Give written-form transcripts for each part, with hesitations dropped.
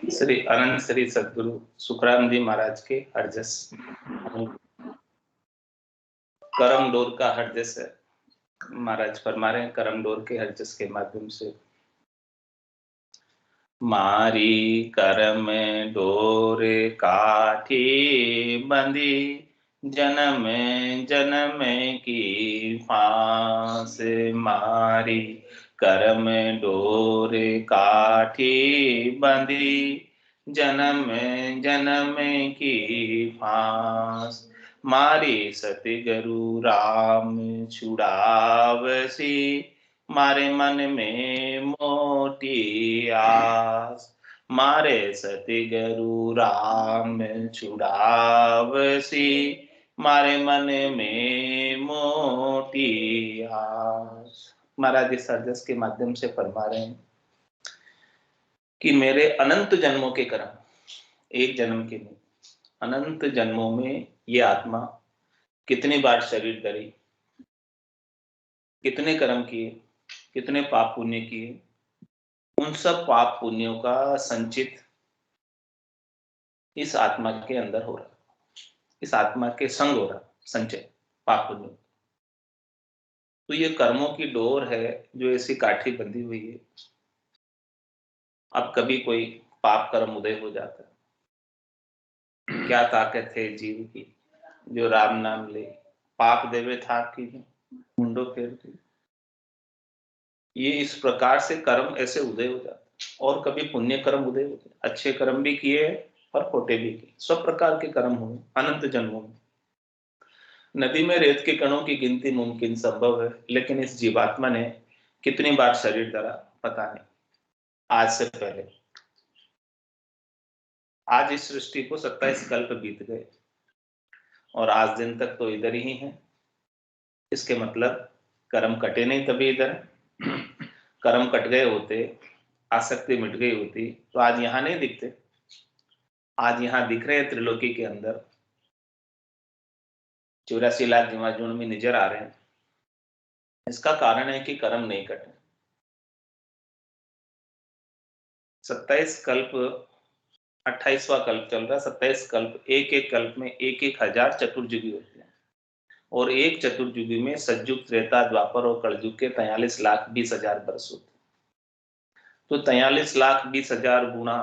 श्री अनंत श्री सदगुरु सुखराम जी महाराज के हरजस करम डोर का हरजस है। महाराज फरमा रहे हैं करम डोर के हरजस के माध्यम से मारी करम डोर काठी बंदी जन्म जन्म की फांस मारी करम डोर काठी बंदी जन्म जन्म की फांस मारी सतगुरु राम छुड़ावसी मारे मन में मोटी आस मारे सतगुरु राम छुड़ावसी मारे मन में मोटी आस। महाराज इस हरजस के माध्यम से फरमा रहे हैं कि मेरे अनंत जन्मों के कर्म, एक जन्म के नहीं, अनंत जन्मों में ये आत्मा कितनी बार शरीर धरी, कितने कर्म किए, कितने पाप पुण्य किए, उन सब पाप पुण्यों का संचित इस आत्मा के अंदर हो रहा, इस आत्मा के संग हो रहा संचय पाप पुण्य। तो ये कर्मों की डोर है जो ऐसी काठी बंधी हुई है। अब कभी कोई पाप कर्म उदय हो जाता है, क्या ताकत है जीव की जो राम नाम ले, पाप देवे था की मुंडो फेर दी। ये इस प्रकार से कर्म ऐसे उदय हो जाते, और कभी पुण्य कर्म उदय होते, अच्छे कर्म भी किए और खोटे भी किए, सब प्रकार के कर्म हुए अनंत जन्मों में। नदी में रेत के कणों की गिनती मुमकिन संभव है, लेकिन इस जीवात्मा ने कितनी बार शरीर धरा पता नहीं। आज से पहले, आज इस सृष्टि को 27 कल्प बीत गए और आज दिन तक तो इधर ही है। इसके मतलब कर्म कटे नहीं तभी इधर। कर्म कट गए होते, आसक्ति मिट गई होती तो आज यहां नहीं दिखते। आज यहां दिख रहे हैं त्रिलोकी के अंदर 84 लाख जीवाणु में नजर आ रहे हैं। इसका कारण है कि कर्म नहीं कटे। 27 कल्प, 28वां कल्प चल रहा, 27 कल्प, एक एक कल्प में 1,000 चतुर्युगी होते हैं, और एक चतुर्युगी में सतयुग, त्रेता, द्वापर और कलयुग के 43,20,000 वर्ष होते हैं। तो 43,20,000 गुणा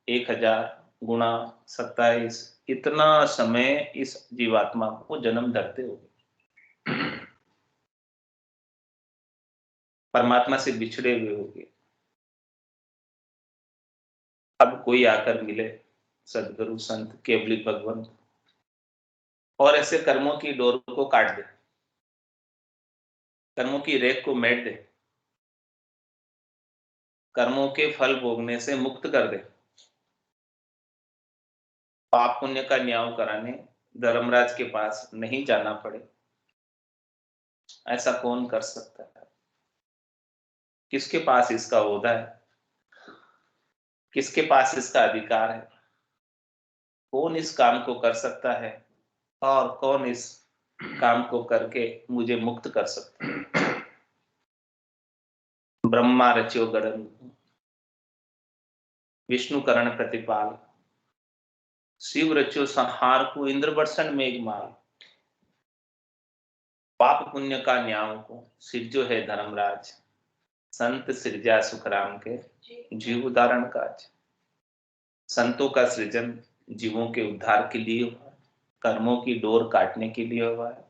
1,000 गुणा 27, इतना समय इस जीवात्मा को जन्म धरते हो गए, परमात्मा से बिछड़े हुए हो गए। अब कोई आकर मिले, सदगुरु संत केवली भगवंत, और ऐसे कर्मों की डोर को काट दे, कर्मों की रेख को मेट दे, कर्मों के फल भोगने से मुक्त कर दे, पाप पुण्य का न्याय कराने धर्मराज के पास नहीं जाना पड़े, ऐसा कौन कर सकता है? किसके पास इसका ओहदा है? किसके पास इसका अधिकार है? कौन इस काम को कर सकता है और कौन इस काम को करके मुझे मुक्त कर सकता है? ब्रह्मा रच्यो गणन, विष्णु करण प्रतिपाल, शिव रच्यो संहार को, इंद्र वर्षण मेघमाल, पाप पुण्य का न्याय को सिरजो है धर्मराज, संत सृजा सुखराम के जीव उदाहरण काज। संतों का सृजन जीवों के उद्धार के लिए हुआ, कर्मों की डोर काटने के लिए हुआ है।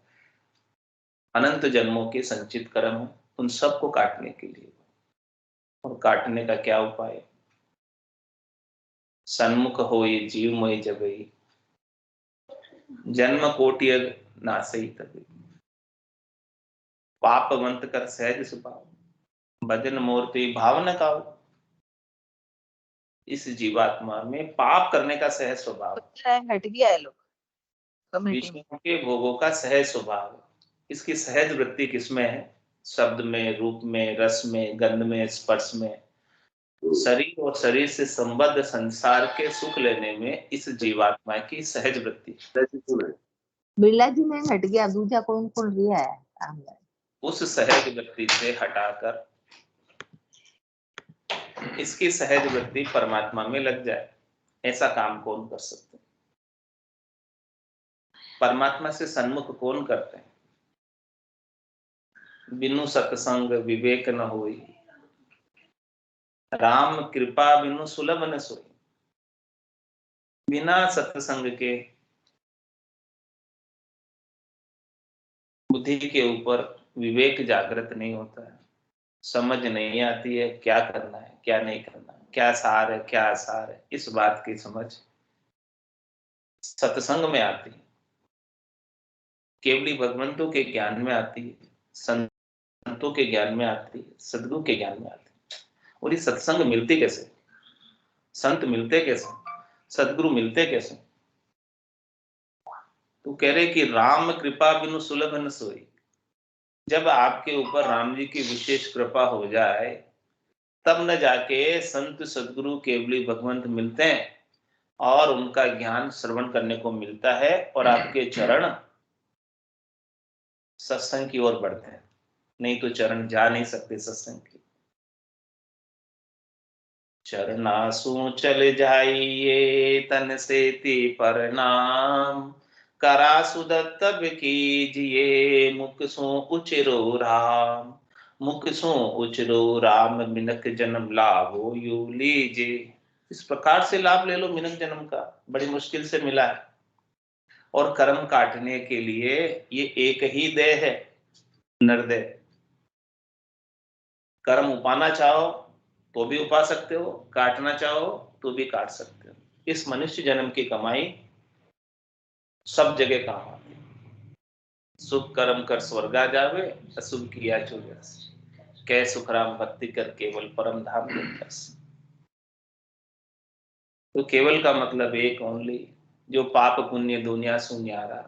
अनंत जन्मों के संचित कर्म है, उन सब को काटने के लिए। और काटने का क्या उपाय? सन्मुख हो ये जीवमय जगई, जन्म कोटि नासई तभी, पापवंत कर सहज स्वभाव, भजन मूर्ति भावना का। इस जीवात्मा में पाप करने का सहज स्वभाव, हट गया है लोग, विष्णु के भोगों का सहज स्वभाव। इसकी सहज वृत्ति किसमें है? शब्द में, रूप में, रस में, गंध में, स्पर्श में, शरीर और शरीर से संबद्ध संसार के सुख लेने में इस जीवात्मा की सहज वृत्ति। बिरला जी में हट गया, दूजा कौन कौन रिया है? उस सहज वृत्ति से हटाकर इसकी सहज वृत्ति परमात्मा में लग जाए, ऐसा काम कौन कर सकते हैं? परमात्मा से सन्मुख कौन करते हैं? बिनु सत्संग विवेक न होई, राम कृपा बिनु सुलभ न सोई। बिना सत्संग के बुद्धि के ऊपर विवेक जागृत नहीं होता है, समझ नहीं आती है क्या करना है क्या नहीं करना है, क्या सार है क्या आसार है। इस बात की समझ सत्संग में आती है, केवली भगवंतों के ज्ञान में आती है, संतों के ज्ञान में आती है, सदगुरु के ज्ञान में आती है। और ये सत्संग मिलती कैसे, संत मिलते कैसे, सदगुरु मिलते कैसे? तो कह रहे कि राम कृपा बिनु सुलभ न सोई। जब आपके ऊपर राम जी की विशेष कृपा हो जाए तब न जाके संत सदगुरु केवली भगवंत मिलते हैं और उनका ज्ञान श्रवण करने को मिलता है और आपके चरण सत्संग की ओर बढ़ते हैं। नहीं तो चरण जा नहीं सकते सत्संग की। चरनासु चल जाइए तन से ती प्रणाम, करासु दत्तव कीजिए मुख सो उचरो राम। मुख सो उचरो राम मिनक जन्म लाभो यू लीजिए। इस प्रकार से लाभ ले लो मिनक जन्म का, बड़ी मुश्किल से मिला है। और कर्म काटने के लिए ये एक ही देह है, नरदेह। कर्म उपाना चाहो तो भी उपा सकते हो, काटना चाहो तो भी काट सकते हो। इस मनुष्य जन्म की कमाई सब जगह काम आती है। शुभ कर्म कर स्वर्गा जावे, अशुभ किया चोरस। कै सुखराम भक्ति कर केवल परम धाम लोकस। तो केवल का मतलब एक ओनली, जो पाप पुण्य दुनिया सु न्यारा,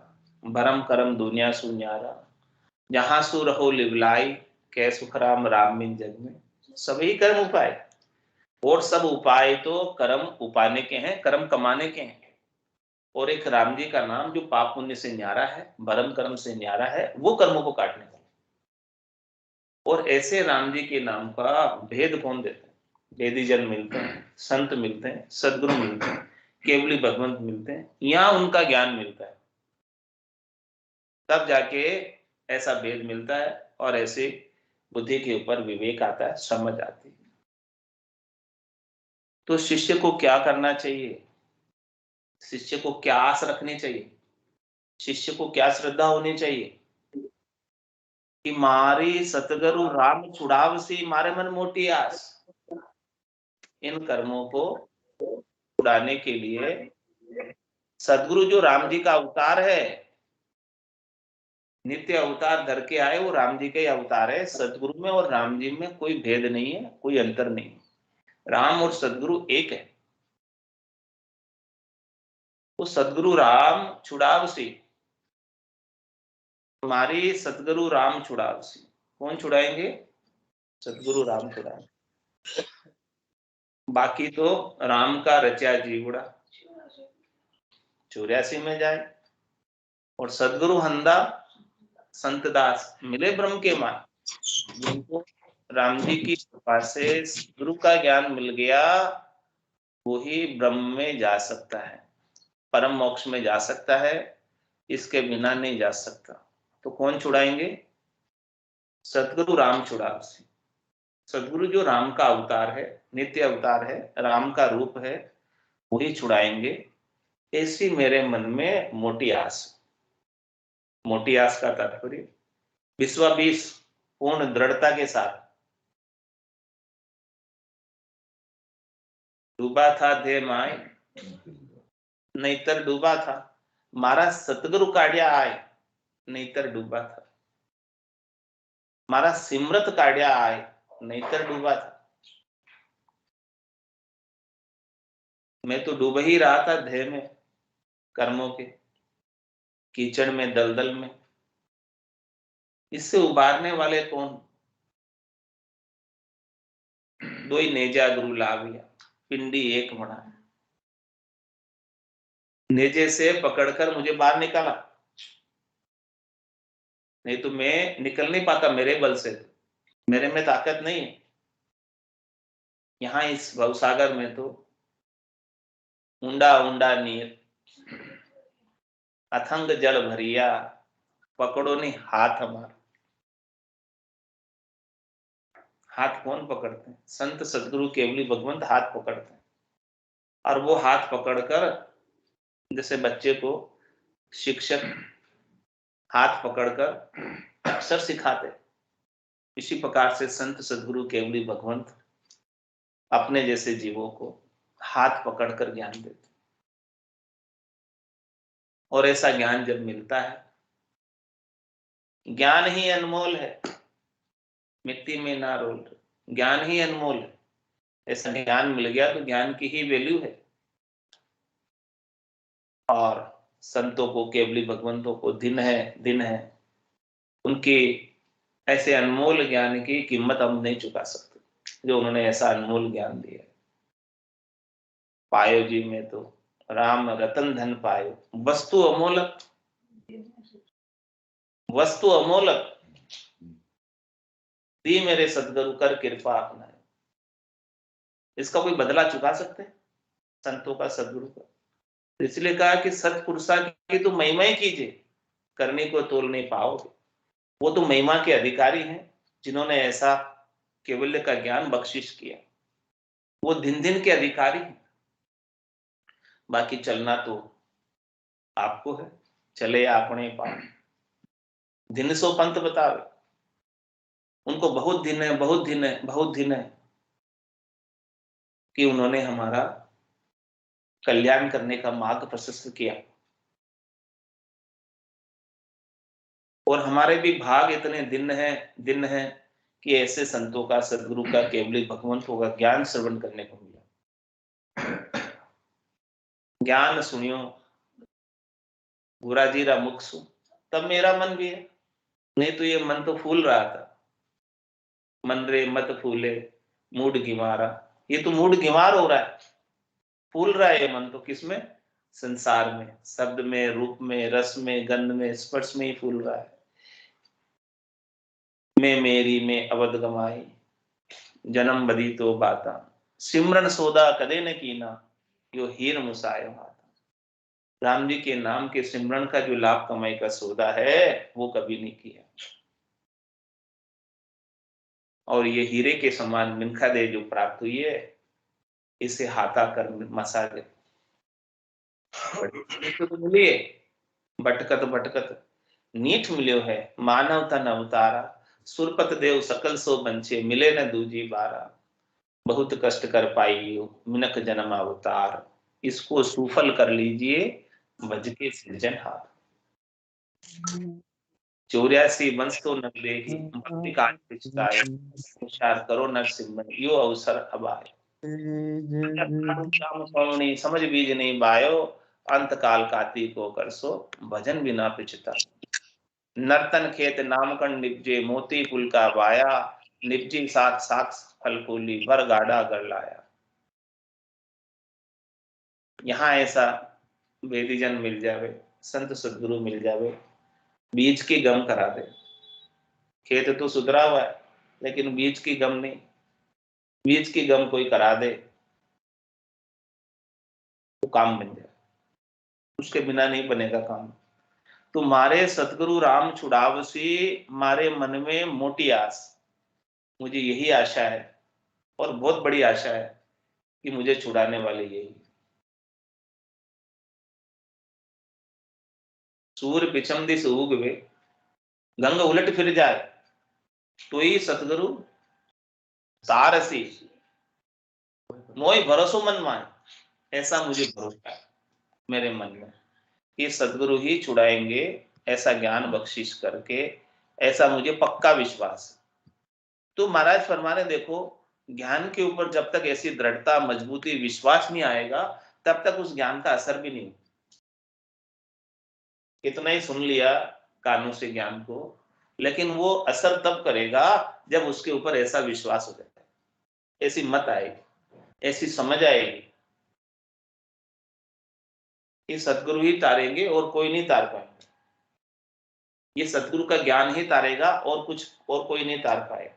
भरम कर्म दुनिया सु न्यारा, जहां सु रहो लिवलाई, कै सुखराम राम मिन जग में। सभी कर्म उपाय, और सब उपाय तो कर्म उपाने के हैं, कर्म कमाने के हैं। और एक राम जी का नाम जो पाप पुण्य से न्यारा है, भरम कर्म से न्यारा है, वो कर्मों को काटने का। और ऐसे राम जी के नाम का भेद कौन देते हैं? वेदी जन मिलते हैं, संत मिलते हैं, सदगुरु मिलते हैं, केवली भगवंत मिलते हैं, यहाँ उनका ज्ञान मिलता है। तब जाके ऐसा भेद मिलता है और ऐसे बुद्धि के ऊपर विवेक आता है, समझ आती है। तो शिष्य को क्या करना चाहिए? शिष्य को क्या आस रखनी चाहिए? शिष्य को क्या श्रद्धा होनी चाहिए? कि मारी सतगुरु राम छुड़ावसी, मारे मन मोटी आस। इन कर्मों को छुड़ाने के लिए सदगुरु जो राम जी का अवतार है, नित्य अवतार धर के आए, वो राम जी का ही अवतार है। सदगुरु में और राम जी में कोई भेद नहीं है, कोई अंतर नहीं। राम और सदगुरु एक है। वो सदगुरु राम छुड़ावसी, हमारी सदगुरु राम छुड़ावसी। कौन छुड़ाएंगे? सदगुरु राम छुड़ाएंगे। बाकी तो राम का रचा जीवड़ा 84 में जाए, और सदगुरु हंदा संत दास मिले ब्रह्म के मान। जिनको राम जी की कृपा से गुरु का ज्ञान मिल गया, वो ही ब्रह्म में जा सकता है, परम मोक्ष में जा सकता है। इसके बिना नहीं जा सकता। तो कौन छुड़ाएंगे? सदगुरु राम छुड़ावसी। सदगुरु जो राम का अवतार है, नित्य अवतार है, राम का रूप है, वही छुड़ाएंगे। ऐसी मेरे मन में मोटी आस। मोटी आस का तात्पर्य विश्वास, पूर्ण दृढ़ता के साथ। डूबा था देह माय, नहींतर डूबा था। मारा सतगुरु काढ़िया आए, नहींतर डूबा था। मारा सिमरत काढ़िया आए, नहींतर डूबा था। मैं तो डूब ही रहा था देह में, कर्मों के कीचड़ में, दलदल में। इससे उबारने वाले कौन? दो ही नेजा गुरु लाविया, पिंडी एक बना। नेजे से पकड़कर मुझे बाहर निकाला, नहीं तो मैं निकल नहीं पाता मेरे बल से। मेरे में ताकत नहीं है। यहाँ इस भवसागर में तो ऊंडा ऊंडा नीर अथंग जल भरिया, पकड़ो नहीं हाथ हमारा। हाथ कौन पकड़ते हैं? संत सदगुरु केवली भगवंत हाथ पकड़ते हैं। और वो हाथ पकड़कर, जैसे बच्चे को शिक्षक हाथ पकड़कर अक्षर सिखाते, इसी प्रकार से संत सदगुरु केवली भगवंत अपने जैसे जीवों को हाथ पकड़कर ज्ञान देते। और ऐसा ज्ञान जब मिलता है, ज्ञान ही अनमोल है, मिट्टी में ना रोल, ज्ञान ही अनमोल है। ऐसा ज्ञान मिल गया तो ज्ञान की ही वैल्यू है। और संतों को, केवली भगवंतों को दिन है उनकी ऐसे अनमोल ज्ञान की कीमत हम नहीं चुका सकते, जो उन्होंने ऐसा अनमोल ज्ञान दिया। पायो जी में तो राम रतन धन पायो, वस्तु अमोलक, वस्तु अमोलक दी मेरे सदगुरु कर कृपा अपनाए। इसका कोई बदला चुका सकते हैं संतों का, सदगुरु का? इसलिए कहा कि सतपुरुषा की तो महिमा ही कीजिए, करने को तोल नहीं पाओगे। वो तो महिमा के अधिकारी हैं, जिन्होंने ऐसा केवल्य का ज्ञान बख्शिश किया। वो दिन दिन के अधिकारी हैं। बाकी चलना तो आपको है, चले अपने पास। दिन सो पंथ बतावे, उनको बहुत दिन है, बहुत दिन है, बहुत दिन है कि उन्होंने हमारा कल्याण करने का मार्ग प्रशस्त किया। और हमारे भी भाग इतने दिन है कि ऐसे संतों का, सदगुरु का, केवली भगवंतों का ज्ञान श्रवण करने को मिला। ज्ञान सुनियो गुरा जी रा मुख सु, तब मेरा मन भी है। नहीं तो ये मन तो फूल रहा था, मन रे मत फूले मूड गिमारा। ये तो मूड गिमार हो रहा है, फूल रहा है ये मन तो किसमें? संसार में, शब्द में, रूप में, रस में, गंध में, स्पर्श में ही फूल रहा है। मैं मेरी में अवध गमाई, जन्म बदी तो बाता, सिमरन सोदा कदे न कीना, यो हीर मुसायो हाथा। राम जी के नाम के सिमरन का जो लाभ कमाई का सौदा है, वो कभी नहीं किया। और ये हीरे के समान मिनखा दे जो प्राप्त हुई है, इसे हाथा कर मसा दे तो मिलिए। भटकत भटकत नीठ मिल्यो है, मानव तन अवतारा, सुरपत देव सकल सो बंचे, मिले न दूजी बारा। बहुत कष्ट कर पाई मिनक जन्म अवतार, इसको सुफल कर लीजिए भज के सृजनहार। 84 वंश तो न लेही, भक्ति काज पिछताए, संसार करो नर सिमरन, यो अवसर अब आए। समझ बीज नहीं बायो, अंत काल काती को कर सो, भजन बिना पिछता। नर्तन खेत नामकन निपजे, मोती कुल का वाया, निपजी सात सात फल फूली, भर गाड़ा कर लाया। यहाँ ऐसा वेदीजन मिल जावे, संत सदगुरु मिल जावे, बीज की गम करा दे। खेत तो सुधरा हुआ है, लेकिन बीज की गम नहीं। बीज की गम कोई करा दे तो काम बन जाए, उसके बिना नहीं बनेगा काम। तो मारे सतगुरु राम छुड़ावसी, मारे मन में मोटी आस। मुझे यही आशा है, और बहुत बड़ी आशा है, कि मुझे छुड़ाने वाले यही। सूर्य पिछम दिस उगवे, गंग उलट फिर जाए, तो ही सतगुरु सारसी, मोई भरोसो मन मान। ऐसा मुझे भरोसा है मेरे मन में, कि सदगुरु ही छुड़ाएंगे, ऐसा ज्ञान बख्शिश करके, ऐसा मुझे पक्का विश्वास है। तो महाराज फरमाने, देखो ज्ञान के ऊपर जब तक ऐसी दृढ़ता, मजबूती, विश्वास नहीं आएगा, तब तक उस ज्ञान का असर भी नहीं। इतना ही सुन लिया कानों से ज्ञान को, लेकिन वो असर तब करेगा जब उसके ऊपर ऐसा विश्वास हो जाए, ऐसी मत आएगी, ऐसी समझ आएगी कि सतगुरु ही तारेंगे और कोई नहीं तार पाएंगे। ये सतगुरु का ज्ञान ही तारेगा, और कुछ और कोई नहीं तार पाएगा।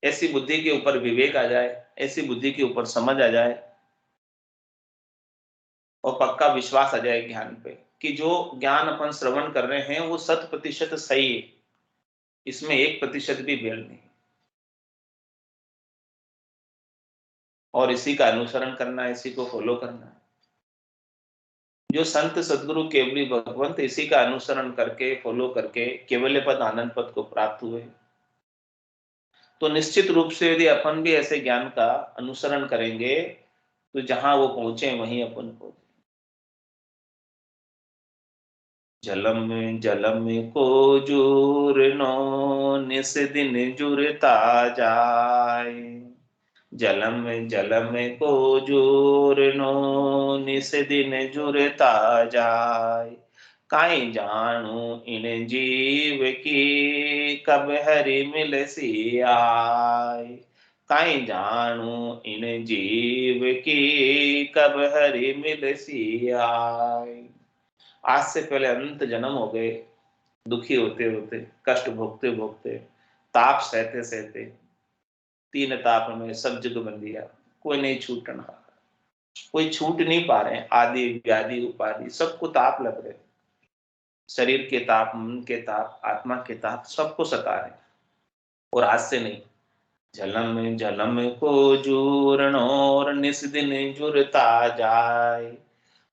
ऐसी बुद्धि के ऊपर विवेक आ जाए, ऐसी बुद्धि के ऊपर समझ आ जाए और पक्का विश्वास आ जाए ज्ञान पे कि जो ज्ञान अपन श्रवण कर रहे हैं वो 100% सही है, इसमें 1% भी भेड़ नहीं, और इसी का अनुसरण करना है, इसी को फॉलो करना है। जो संत सदगुरु केवली भगवंत इसी का अनुसरण करके फॉलो करके केवल पद आनंद पद को प्राप्त हुए, तो निश्चित रूप से यदि अपन भी ऐसे ज्ञान का अनुसरण करेंगे तो जहां वो पहुंचे वहीं अपन पहुंचे। जलम जलम को जूरनो निस दिन जुरता जाए, जलम जलम को जूरनो निस दिन जुरता जाए, काई जानू इन जीव की कब हरि मिल सी आए, काई जानू इन जीव की कब हरि मिल सी आए। आज से पहले अनंत जन्म हो गए, दुखी होते होते, कष्ट भोगते भोगते, ताप सहते सहते, 3 ताप में सब जग बन दिया, कोई नहीं छूटना, कोई छूट नहीं पा रहे हैं, आदि व्याधि उपाधि सबको ताप लग रहे, शरीर के ताप, मन के ताप, आत्मा के ताप सबको सता रहे। और आज से नहीं, झलम झलम को जूरनो और निस दिन जुरता जाए,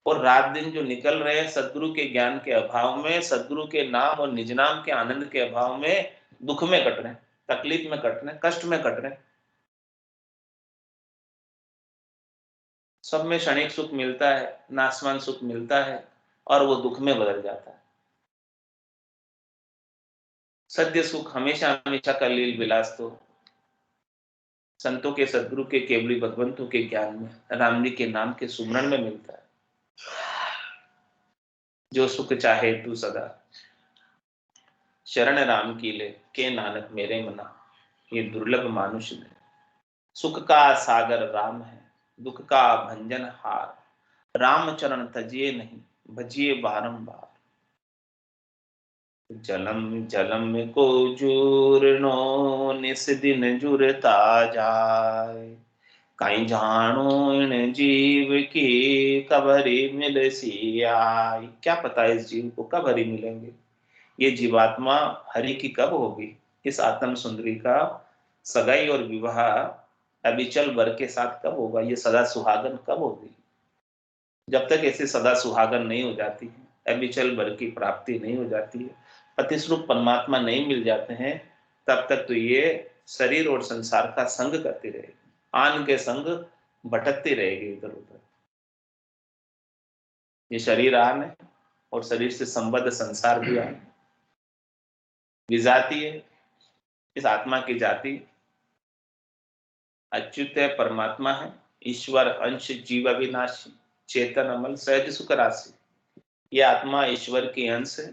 और रात दिन जो निकल रहे हैं सदगुरु के ज्ञान के अभाव में, सदगुरु के नाम और निज नाम के आनंद के अभाव में दुख में कट रहे हैं, तकलीफ में कट रहे हैं, कष्ट में कट रहे हैं। सब में क्षणिक सुख मिलता है, नासवान सुख मिलता है और वो दुख में बदल जाता है। सद्य सुख हमेशा हमेशा का लील विलास तो संतों के, सदगुरु के, केवली भगवंतों के ज्ञान में, राम जी के नाम के सुमरण में मिलता है। जो सुख चाहे तू सदा शरण राम की ले, के नानक मेरे मना, ये दुर्लभ मानुष में। सुख का सागर राम है, दुख का भंजन हार, राम चरण तजिए नहीं, भजिए बारंबार। जलम जलम को जूरनो निस दिन जुरता जाए, कहीं जानो इन जीव की कब हरि मिल सी आई। क्या पता इस जीव को कब हरि मिलेंगे, ये जीवात्मा हरि की कब होगी, इस आत्म सुंदरी का सगाई और विवाह अविचल वर के साथ कब होगा, ये सदा सुहागन कब होगी। जब तक ऐसे सदा सुहागन नहीं हो जाती है, अविचल वर की प्राप्ति नहीं हो जाती है, पतिस्वरूप परमात्मा नहीं मिल जाते हैं, तब तक तो ये शरीर और संसार का संग करती रहेगी, आन के संग भटकती रहेगी इधर उधर। ये शरीर आन है और शरीर से संबद्ध संसार भी आन है। विजाती है इस आत्मा की जाति, अच्युत है, परमात्मा है, ईश्वर अंश जीव अविनाशी, चेतन अमल सहज सुख राशि। ये आत्मा ईश्वर की अंश है,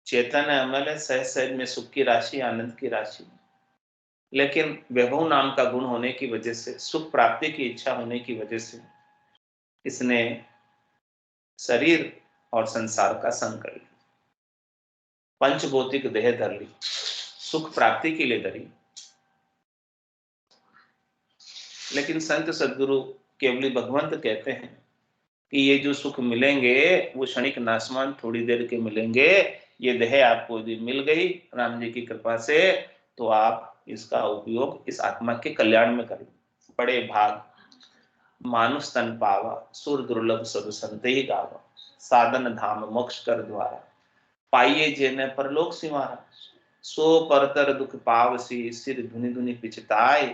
चेतन है, अमल है, सहज सहज में सुख की राशि, आनंद की राशि। लेकिन वैभव नाम का गुण होने की वजह से, सुख प्राप्ति की इच्छा होने की वजह से इसने शरीर और संसार का संग कर लिया, पंचभौतिक देह धर ली, सुख प्राप्ति के लिए धरी। लेकिन संत सदगुरु केवली भगवंत कहते हैं कि ये जो सुख मिलेंगे वो क्षणिक नासमान थोड़ी देर के मिलेंगे। ये देह आपको यदि मिल गई राम जी की कृपा से, तो आप इसका उपयोग इस आत्मा के कल्याण में करें। बड़े भाग मानुष तन पावा, सुर दुर्लभ सब संत ही गावा, साधन धाम मोक्ष कर द्वारा, पाइये जेने परलोक सिमारा, सो परतर दुख पावसी, सिर धुनि धुनि पिछताए,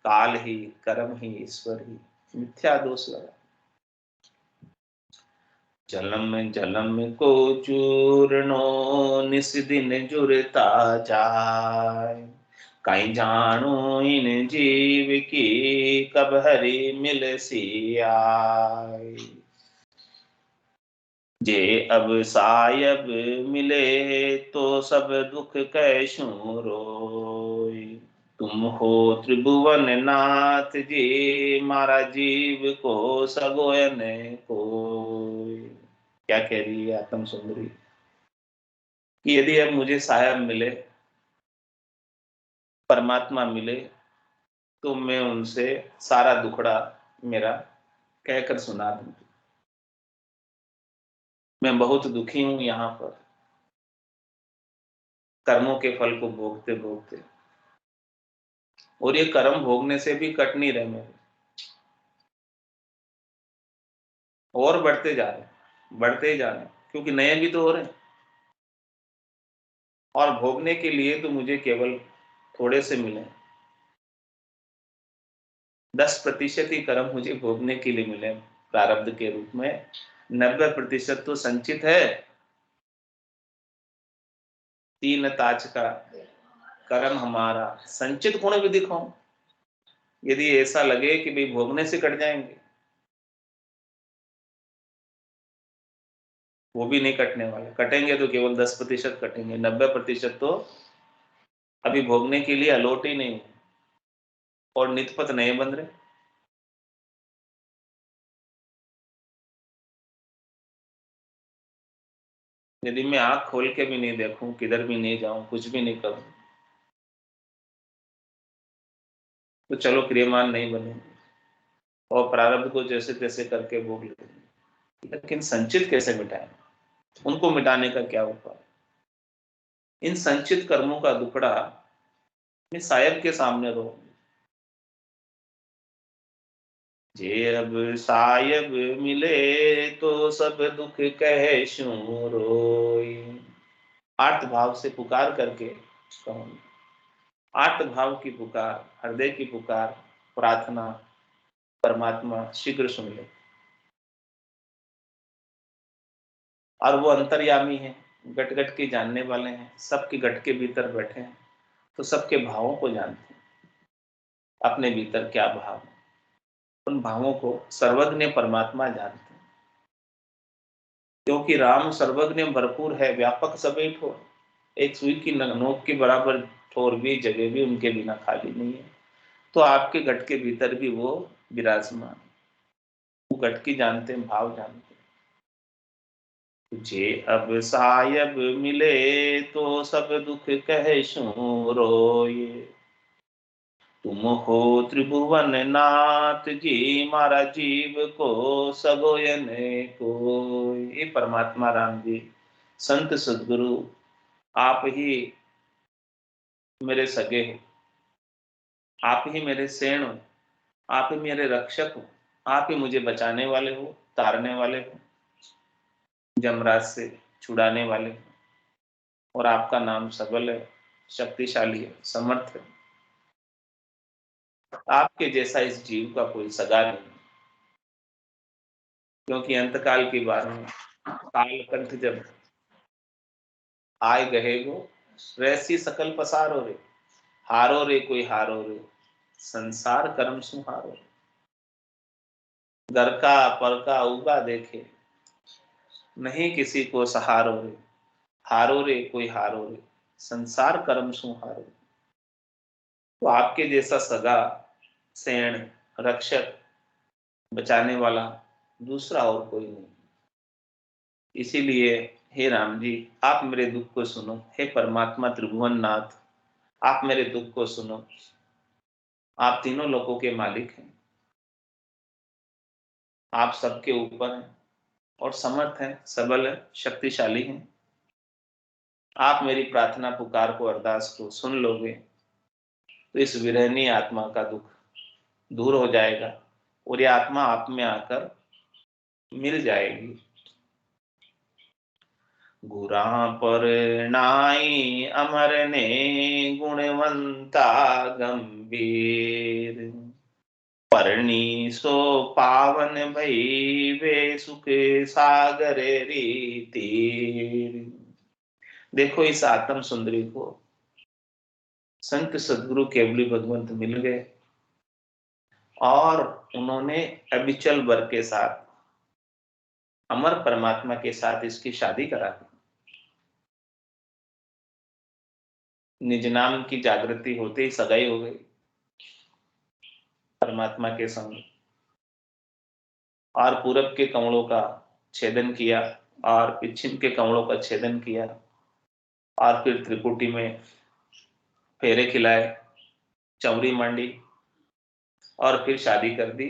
काल ही कर्म ही ईश्वर ही मिथ्या दोष लगा। जलम जलम को चूर्णो निस दिन जुरता जाए, कहीं जानो इन जीव की कब हरि मिल सी आए। जे अब सायब मिले तो सब दुख कैसू रोय, तुम हो त्रिभुवन नाथ जी, मारा जीव को सगोयन कोय। क्या कह रही है आत्म सुंदरी कि यदि अब मुझे साहब मिले परमात्मा मिले तो मैं उनसे सारा दुखड़ा मेरा कहकर सुना दूं। मैं बहुत दुखी हूं यहाँ पर, कर्मों के फल को भोगते भोगते, और ये कर्म भोगने से भी कट नहीं रहे मेरे, और बढ़ते जा रहे, बढ़ते ही जा रहे, क्योंकि नए भी तो हो रहे हैं। और भोगने के लिए तो मुझे केवल थोड़े से मिले, 10% ही कर्म मुझे भोगने के लिए मिले प्रारब्ध के रूप में, 90% तो संचित है। 3 ताज का कर्म हमारा संचित गुण भी दिखाऊं, यदि ऐसा लगे कि भाई भोगने से कट जाएंगे, वो भी नहीं कटने वाले। कटेंगे तो केवल 10% कटेंगे, 90% तो अभी भोगने के लिए अलौट ही नहीं, और नितपत नए बन रहे। यदि मैं आंख खोल के भी नहीं देखूं, किधर भी नहीं जाऊं, कुछ भी नहीं करूं, तो चलो क्रियमान नहीं बनेंगे और प्रारब्ध को जैसे तैसे करके भोग लेंगे, लेकिन संचित कैसे मिटाएं? उनको मिटाने का क्या उपाय? इन संचित कर्मों का दुखड़ा मैं साहेब के सामने रो, जे अब साहेब मिले तो सब दुख कहे शू रोई। आर्त भाव से पुकार करके कहूंगी, आर्त भाव की पुकार, हृदय की पुकार, प्रार्थना परमात्मा शीघ्र सुन ले। और वो अंतर्यामी है, गट गट के जानने वाले हैं, सबके गट के भीतर बैठे हैं, तो सबके भावों को जानते हैं, अपने भीतर क्या भाव है, उन भावों को सर्वज्ञ परमात्मा जानते हैं। क्योंकि राम सर्वज्ञ भरपूर है, व्यापक सभी ठोर, एक सुई की नोक के बराबर ठोर भी जगह भी उनके बिना खाली नहीं है। तो आपके घट के भीतर भी वो विराजमान, वो घट की जानते हैं, भाव जानते हैं। तुझे अब सायब मिले तो सब दुख कहे शू रोए, तुम हो त्रिभुवन नाथ जी, मारा जीव को सगोयन को। ये परमात्मा राम जी, संत सदगुरु, आप ही मेरे सगे हो, आप ही मेरे सेण हो, आप ही मेरे रक्षक हो, आप ही मुझे बचाने वाले हो, तारने वाले हो, जमराज से छुड़ाने वाले हो। और आपका नाम सबल है, शक्तिशाली है, समर्थ है। आपके जैसा इस जीव का कोई सगा नहीं, क्योंकि अंतकाल की बात में काल कंठ जब आए गहे गो, वैसी सकल पसारो रे, हारो रे कोई हारो रे, संसार कर्म सुहारो रे। घर का पर का उगा देखे, नहीं किसी को सहारो रे, हारो रे कोई हारो रे, संसार कर्म सुहारो। तो आपके जैसा सगा, सेण, रक्षक, बचाने वाला दूसरा और कोई नहीं। इसीलिए हे राम जी, आप मेरे दुख को सुनो, हे परमात्मा त्रिभुवन नाथ, आप मेरे दुख को सुनो। आप तीनों लोकों के मालिक हैं, आप सबके ऊपर हैं और समर्थ हैं, सबल है, शक्तिशाली हैं। आप मेरी प्रार्थना पुकार को, अरदास को सुन लोगे तो इस विरहनी आत्मा का दुख दूर हो जाएगा और ये आत्मा आप में आकर मिल जाएगी। गुरा पर नाई अमर ने गुणवंता गंभीर, परणी सो पावन भई वे सुख सागर रीति। देखो इस आत्म सुंदरी को संत सदगुरु केवली भगवंत मिल गए और उन्होंने अविचल वर के साथ, अमर परमात्मा के साथ इसकी शादी करा दी। निज नाम की जागृति होते ही सगाई हो गई परमात्मा के संग, और पूरब के कमलों का छेदन किया और पश्चिम के कमलों का छेदन किया और फिर त्रिकुटी में फेरे खिलाए चौड़ी मंडी और फिर शादी कर दी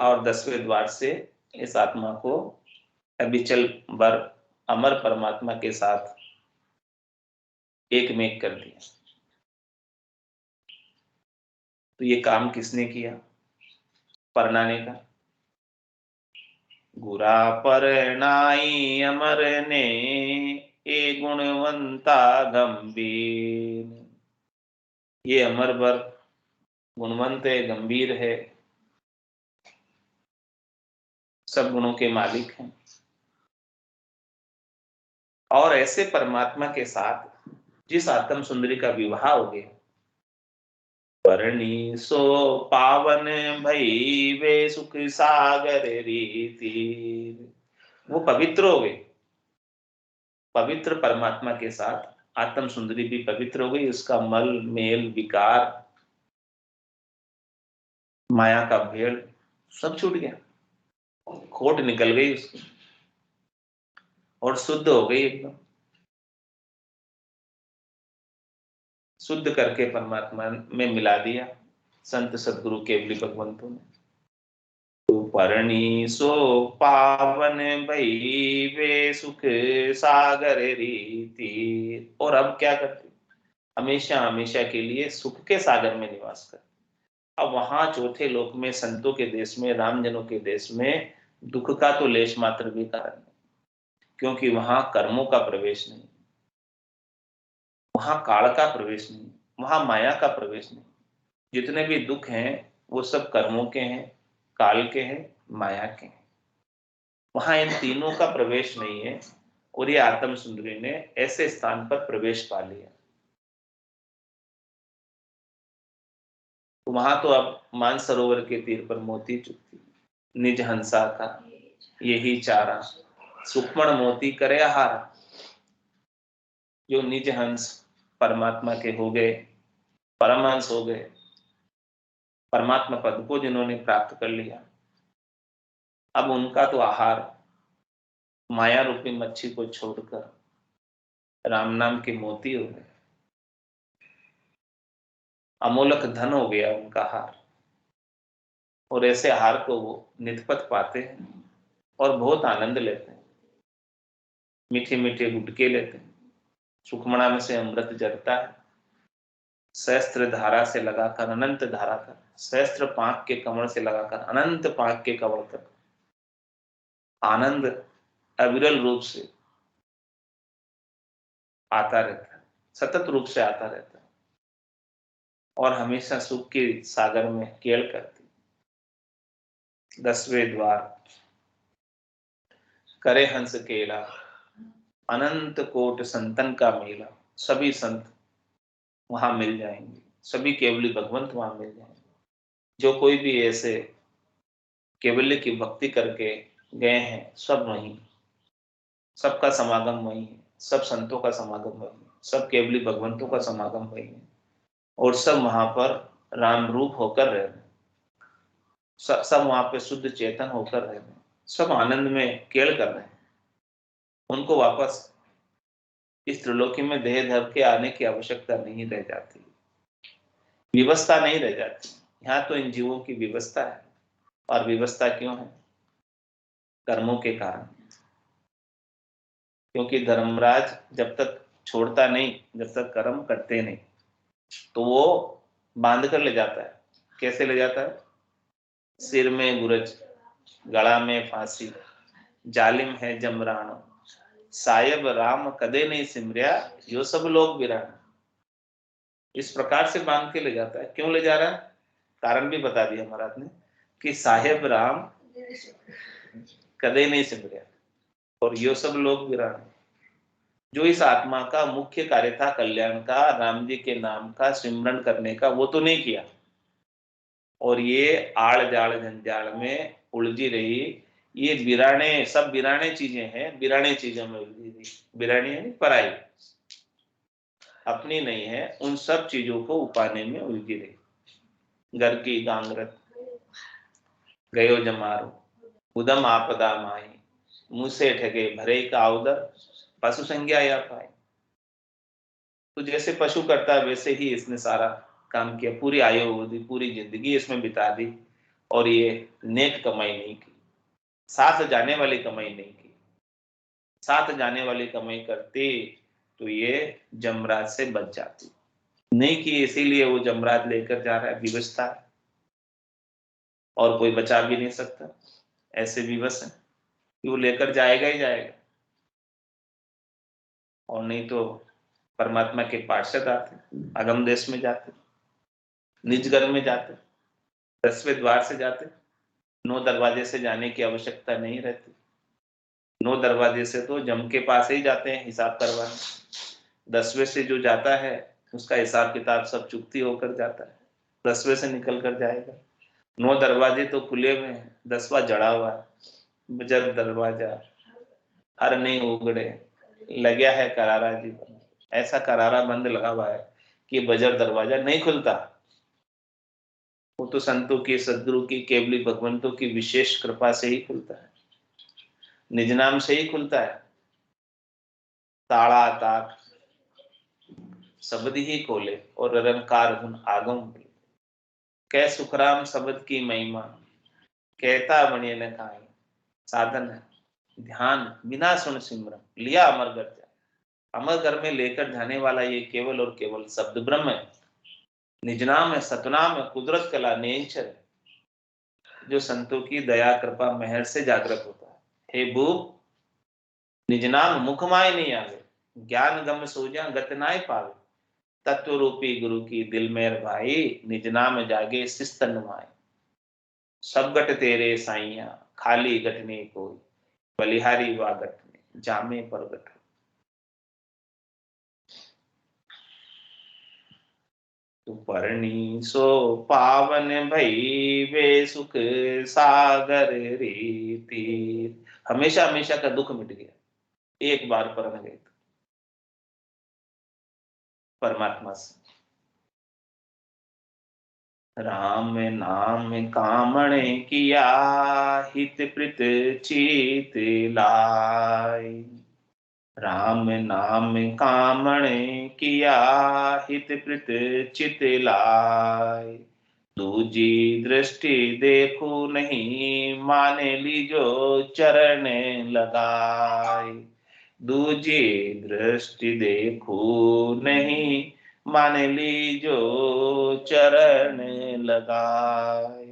और 10वें द्वार से इस आत्मा को अविचल वर अमर परमात्मा के साथ एक में एक कर दिया। तो ये काम किसने किया? परनाने का। गुरा परनाई अमर ने ए गुणवंता गंभीर। ये अमर वर गुणवंत है, गंभीर है, सब गुणों के मालिक हैं। और ऐसे परमात्मा के साथ जिस आत्म सुंदरी का विवाह हो गया, परणी सो पावन भई वे सुख सागर रीति, वो पवित्र हो गई। पवित्र परमात्मा के साथ आत्म सुंदरी भी पवित्र हो गई। उसका मल मेल विकार माया का भेड़ सब छूट गया, खोट निकल गई उसकी और शुद्ध हो गई एकदम। शुद्ध करके परमात्मा में मिला दिया संत सदगुरु केवली भगवंतों ने। तो परणी सो पावन भई वे सुख सागर रीति। और अब क्या करते? हमेशा हमेशा के लिए सुख के सागर में निवास करते। अब वहां चौथे लोक में, संतों के देश में, रामजनों के देश में दुख का तो लेश मात्र भी कारण नहीं, क्योंकि वहां कर्मों का प्रवेश नहीं, वहां काल का प्रवेश नहीं, वहां माया का प्रवेश नहीं। जितने भी दुख हैं वो सब कर्मों के हैं, काल के हैं, माया के हैं। वहां इन तीनों का प्रवेश नहीं है। और ये आत्म सुंदरी ने ऐसे स्थान पर प्रवेश पा लिया। तो वहां तो अब मानसरोवर के तीर पर मोती चुगती, निज हंसा का यही चारा, सुक्ष्मण मोती करे आहार। जो निज हंस परमात्मा के हो गए, परमहंस हो गए, परमात्मा पद को जिन्होंने प्राप्त कर लिया, अब उनका तो आहार माया रूपी मच्छी को छोड़कर राम नाम के मोती हो गए। अमोलक धन हो गया उनका हार। और ऐसे हार को वो नितपत पाते हैं और बहुत आनंद लेते हैं। मीठे मीठे गुटके लेते हैं, सुखमणा में से अमृत जरता है, सहस्त्र धारा से लगाकर अनंत धारा तक, सहस्त्र पाक के कमल से लगाकर अनंत पाक के कमल तक आनंद अविरल रूप से आता रहता है, सतत रूप से आता रहता है और हमेशा सुख के सागर में केल करती। 10वें द्वार करे हंस केला, अनंत कोट संतन का मेला। सभी संत वहां मिल जाएंगे, सभी केवली भगवंत वहां मिल जाएंगे। जो कोई भी ऐसे केवल्य की भक्ति करके गए हैं, सब वहीं, सबका समागम वहीं है, सब संतों का समागम वहीं है, सब केवली भगवंतों का समागम वहीं है। और सब वहां पर राम रूप होकर रह रहे हैं, सब वहां पे शुद्ध चेतन होकर रह रहे हैं, सब आनंद में केल कर रहे हैं। उनको वापस इस त्रिलोकी में देह धर के आने की आवश्यकता नहीं रह जाती, व्यवस्था नहीं रह जाती। यहाँ तो इन जीवों की व्यवस्था है। और व्यवस्था क्यों है? कर्मों के कारण। क्योंकि धर्मराज जब तक छोड़ता नहीं, जब तक कर्म करते नहीं, तो वो बांध कर ले जाता है। कैसे ले जाता है? सिर में गुरज, गला में फांसी, जालिम है जमरानो, सायब राम कदे नहीं सिमरिया, यो सब लोग बिरान। इस प्रकार से बांध के ले जाता है। क्यों ले जा रहा है? कारण भी बता दिया महाराज ने कि साहेब राम कदे नहीं सिमरिया और यो सब लोग बिरान। जो इस आत्मा का मुख्य कार्य था कल्याण का, राम जी के नाम का सिमरन करने का, वो तो नहीं किया। और ये आड़ जाड़ झंझाड़ में उलझी रही। ये बिराने, सब बिराने चीजें हैं, बिराने चीजों में उलझी रही। बिरानी है पराई, अपनी नहीं है, उन सब चीजों को उपाने में उलझी रही। घर की गांगरत गयो जमारो, उदम आपदा माई, मुँह से ठगे भरे का उदर, पशु संज्ञा या पाए। तो जैसे पशु करता है वैसे ही इसने सारा काम किया, पूरी आयु अवधि, पूरी जिंदगी इसमें बिता दी और ये नेक कमाई नहीं की, साथ जाने वाली कमाई नहीं की। साथ जाने वाली कमाई करती तो ये जमराज से बच जाती, नहीं की, इसीलिए वो जमराज लेकर जा रहा है, विवश था और कोई बचा भी नहीं सकता, ऐसे विवश है कि वो लेकर जाएगा ही जाएगा। और नहीं तो परमात्मा के पार्षद आते, अगम देश में जाते, निज घर में जाते, 10वें द्वार से जाते, 9 दरवाजे से जाने की आवश्यकता नहीं रहती। 9 दरवाजे से तो जम के पास ही जाते हैं हिसाब करवाने, 10वें से जो जाता है उसका हिसाब किताब सब चुकती होकर जाता है, 10वें से निकल कर जाएगा। 9 दरवाजे तो खुले हुए हैं, 10वां जड़ा हुआ है, बजर दरवाजा हर नहीं उगड़े, लगा है करारा जीवन, ऐसा करारा बंद लगा हुआ है कि बजर दरवाजा नहीं खुलता। वो तो संतों की, सदगुरु की, केवली भगवंतों की विशेष कृपा से ही खुलता है, निज नाम से ही खुलता है। ताड़ा ताक शब्द ही खोले और निरंकार गुण आगम बोले, कै सुखराम शब्द की महिमा, कहता बनिए न खाए। साधन है ध्यान, बिना सुन सिमरन लिया अमर घर जाए। अमर घर में लेकर जाने वाला ये केवल और केवल शब्द ब्रह्म है, निजनाम है, सतनाम है, कुदरत कला नेचर है, जो संतों की दया कृपा मेहर से जागृत होता है। हे भूप निजनाम मुख माय नहीं आवे, ज्ञान गम सोजा गत नाय पावे। तत्व रूपी गुरु की दिल मेर भाई, निज नाम जागे सिस्तन माए। सब गट तेरे साइया खाली गटने कोई, बलिहारी वा गटने जामे पर गट। तू परनी सो पावन भई वे सुख सागर रीति। हमेशा हमेशा का दुख मिट गया, एक बार परण गए परमात्मा से। राम नाम कामणे किया, हित प्रीत चित लाई। राम नाम कामणे किया, हित प्रीत चित लाई। दूजी दृष्टि देखू नहीं, माने लीजो चरण लगाई। दूजी दृष्टि देखू नहीं, मान लीजो चरण लगाए।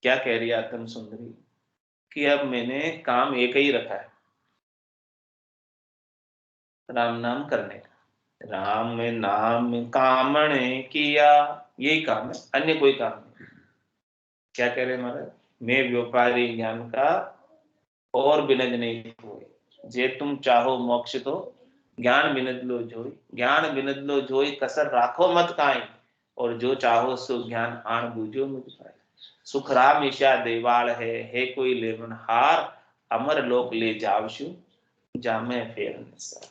क्या कह रही है आत्म सुंदरी कि अब मैंने काम एक ही रखा है, राम नाम करने का। राम नाम कामणे किया, यही काम है, अन्य कोई काम नहीं। क्या कह रहे महाराज, मैं व्यापारी ज्ञान का और बिनज नहीं कोई, जे तुम चाहो मोक्ष तो ज्ञान बिनद लो जोई। ज्ञान बिनद लो जोई, कसर राखो मत काई, और जो चाहो सो ज्ञान आन बूझो मुझ पाए। सुख राम ईशा देवाल है कोई लेवन हार, अमर लोक ले जावशु जामे फेर निसार।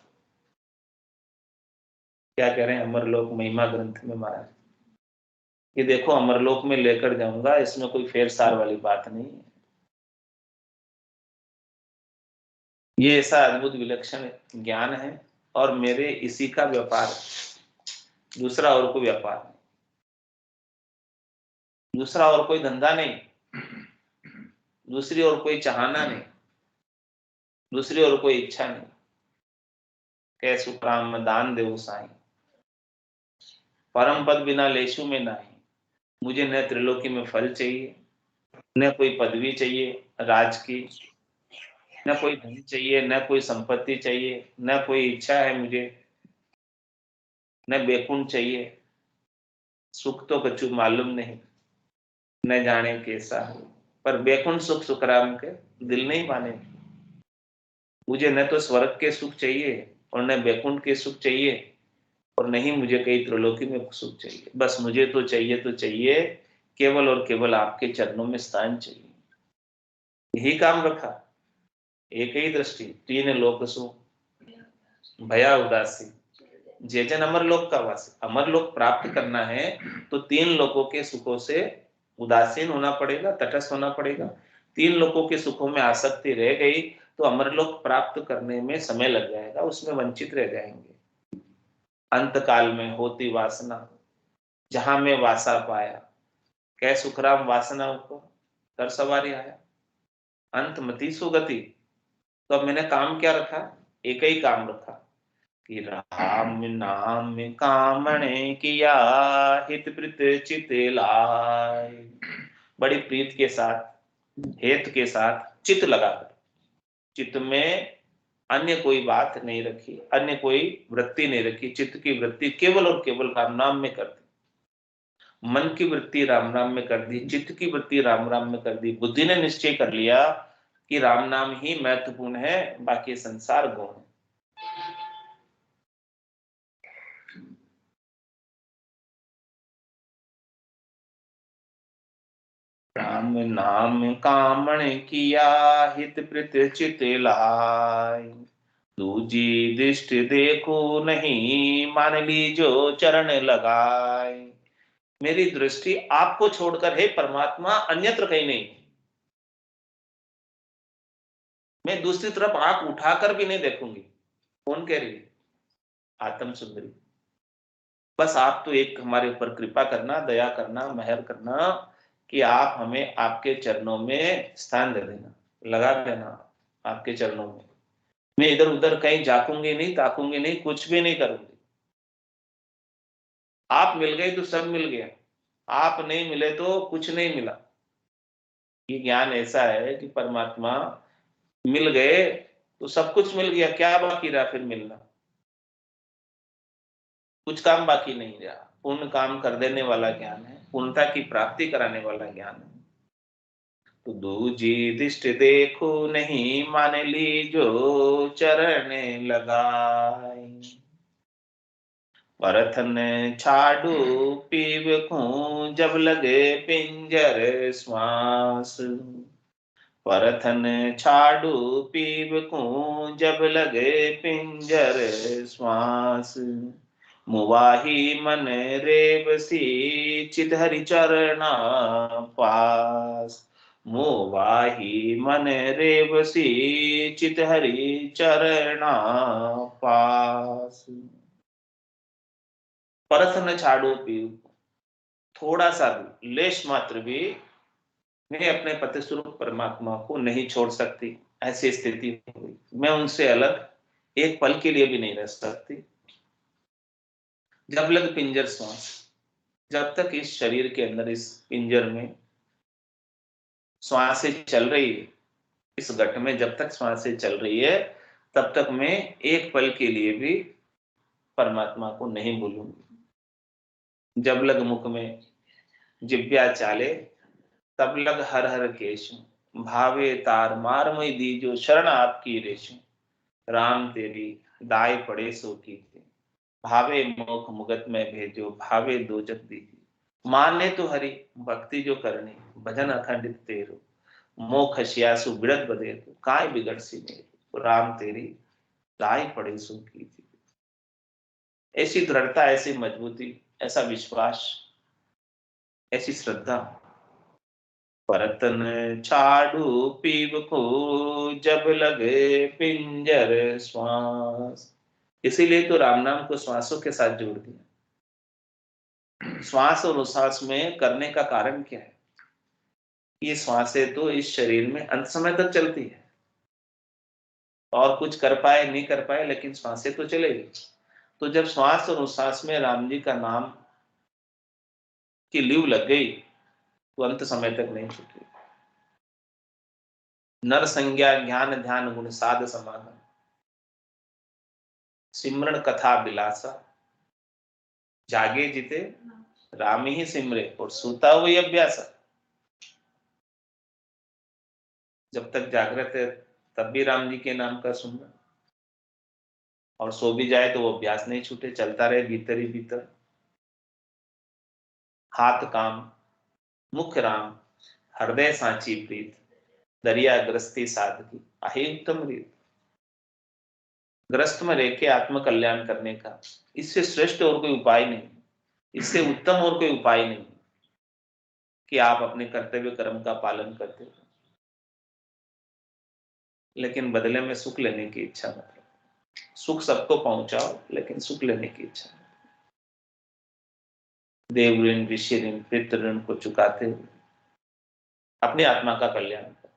क्या कह रहे हैं अमरलोक महिमा ग्रंथ में महाराज, ये देखो अमरलोक में लेकर जाऊंगा, इसमें कोई फेर सार वाली बात नहीं है। ये ऐसा अद्भुत विलक्षण ज्ञान है और मेरे इसी का व्यापार है, दूसरा और कोई व्यापार नहीं, दूसरा और कोई धंधा नहीं, दूसरी और कोई चाहना नहीं, दूसरी और कोई इच्छा नहीं। कै सुखराम में दान देव साई, परम पद बिना लेशु में नाही। मुझे न त्रिलोकी में फल चाहिए, न कोई पदवी चाहिए राज की, न कोई धन चाहिए, न कोई संपत्ति चाहिए, न कोई इच्छा है मुझे, न बैकुंठ चाहिए। सुख तो कछु मालूम नहीं, न जाने कैसा है, पर बैकुंठ सुख सुखराम के दिल नहीं माने। मुझे न तो स्वर्ग के सुख चाहिए और न बैकुंठ के सुख चाहिए, और नहीं मुझे कई त्रिलोकी में सुख चाहिए। बस मुझे तो चाहिए केवल और केवल आपके चरणों में स्थान चाहिए। यही काम रखा, एक ही दृष्टि, तीन लोक सुख भया उदासी, जय जन अमरलोक का वासी। अमरलोक प्राप्त करना है तो 3 लोकों के सुखों से उदासीन होना पड़ेगा, तटस्थ होना पड़ेगा। 3 लोकों के सुखों में आसक्ति रह गई तो अमरलोक प्राप्त करने में समय लग जाएगा, उसमें वंचित रह जाएंगे। अंत काल में होती वासना, जहां में वासा पाया, कै सुखराम वासना ऊपर कर सवारी आया। अंत मति सुगति। तो अब मैंने काम क्या रखा? एक ही काम रखा कि राम नाम कामणे किया, हित प्रीत चित लाय। बड़ी प्रीत के साथ, हेत के साथ, चित लगाकर, चित्त में अन्य कोई बात नहीं रखी, अन्य कोई वृत्ति नहीं रखी। चित्त की वृत्ति केवल और केवल राम नाम में कर दी, मन की वृत्ति राम नाम में कर दी, चित्त की वृत्ति राम नाम में कर दी। बुद्धि ने निश्चय कर लिया कि राम नाम ही महत्वपूर्ण है, बाकी संसार गौण है। राम नाम कामण किया, हित प्रीत चित लाय। दूजी दृष्टि देखो नहीं, मान ली जो चरण लगाए। मेरी दृष्टि आपको छोड़कर है परमात्मा, अन्यत्र कहीं नहीं। मैं दूसरी तरफ आंख उठाकर भी नहीं देखूंगी। कौन कह रही है? आत्म सुंदरी। बस आप तो एक हमारे ऊपर कृपा करना, दया करना, मेहर करना कि आप हमें आपके चरणों में स्थान दे देना, लगा देना आपके चरणों में। मैं इधर उधर कहीं झाकूंगी नहीं, ताकूंगी नहीं, कुछ भी नहीं करूंगी। आप मिल गए तो सब मिल गया, आप नहीं मिले तो कुछ नहीं मिला। ये ज्ञान ऐसा है कि परमात्मा मिल गए तो सब कुछ मिल गया, क्या बाकी रहा फिर मिलना? कुछ काम बाकी नहीं रहा। पूर्ण काम कर देने वाला ज्ञान है, पूर्णता की प्राप्ति कराने वाला ज्ञान है। तो दूजी दृष्टि देखो नहीं, मान ली जो चरण लगाए। परथन छाड़ू पीव खूं, जब लगे पिंजर श्वास। परथन छाड़ू पीव खूं, जब लगे पिंजर श्वास। मुवाही मन रेवसी, चित हरि चरणा पास। मुवाही मन रेवसी, चित हरि चरणा पास। परथ न छाड़ो पीव, थोड़ा सा भी, लेश मात्र भी मैं अपने पति स्वरूप परमात्मा को नहीं छोड़ सकती। ऐसी स्थिति हुई, मैं उनसे अलग एक पल के लिए भी नहीं रह सकती। जब लग पिंजर श्वास, जब तक इस शरीर के अंदर, इस पिंजर में श्वासें चल रही है, इस घट में जब तक श्वासें चल रही है, तब तक मैं एक पल के लिए भी परमात्मा को नहीं भूलूंगी। जब लग मुख में जिव्या चाले, तब लग हर हर केशु। भावे तार मार मई दीजो, शरण आपकी रेशु। राम तेरी दाय पड़े सो कीजे, भावे मोख मुगत में भेजो, भावे दोजक दीजी। माने तो हरि भक्ति जो करनी, भजन अखंडित तेरो। मोख हसियासु बिड़त बदे, तो काय बिगड़ सी मेरो। राम तेरी दाय पड़े सो कीजे। ऐसी दृढ़ता, ऐसी मजबूती, ऐसा विश्वास, ऐसी श्रद्धा। परतन छाड़ू पीव को, जब लगे पिंजर श्वास। इसीलिए तो राम नाम को श्वासों के साथ जोड़ दिया। श्वास और उश्वास में करने का कारण क्या है? ये श्वासें तो इस शरीर में अंत समय तक चलती है, और कुछ कर पाए नहीं कर पाए, लेकिन श्वासें तो चलेगी। तो जब श्वास और उश्वास में राम जी का नाम की लीव लग गई, तो अंत समय तक नहीं छूटेगी। नर संज्ञा ज्ञान ध्यान गुण साध समागम, सिमरण कथा बिलासा। जागे जिते राम ही सिमरे, और सूता हुई अभ्यासा। जब तक जागृत है तब भी राम जी के नाम का सुमरण, और सो भी जाए तो वो अभ्यास नहीं छूटे, चलता रहे भीतर ही भीतर। हाथ काम मुख राम, हृदय सांची प्रीत। दरिया ग्रस्ती साधकी, आहे उत्तम रीत। ग्रस्त में रह के आत्म कल्याण करने का इससे श्रेष्ठ और कोई उपाय नहीं, इससे उत्तम और कोई उपाय नहीं कि आप अपने कर्तव्य कर्म का पालन करते हो, लेकिन बदले में सुख लेने की इच्छा मत रखो। सुख सबको पहुंचाओ, लेकिन सुख लेने की इच्छा। देव ऋण, ऋषि ऋण, पितृ ऋण को चुकाते हुए अपनी आत्मा का कल्याण कर।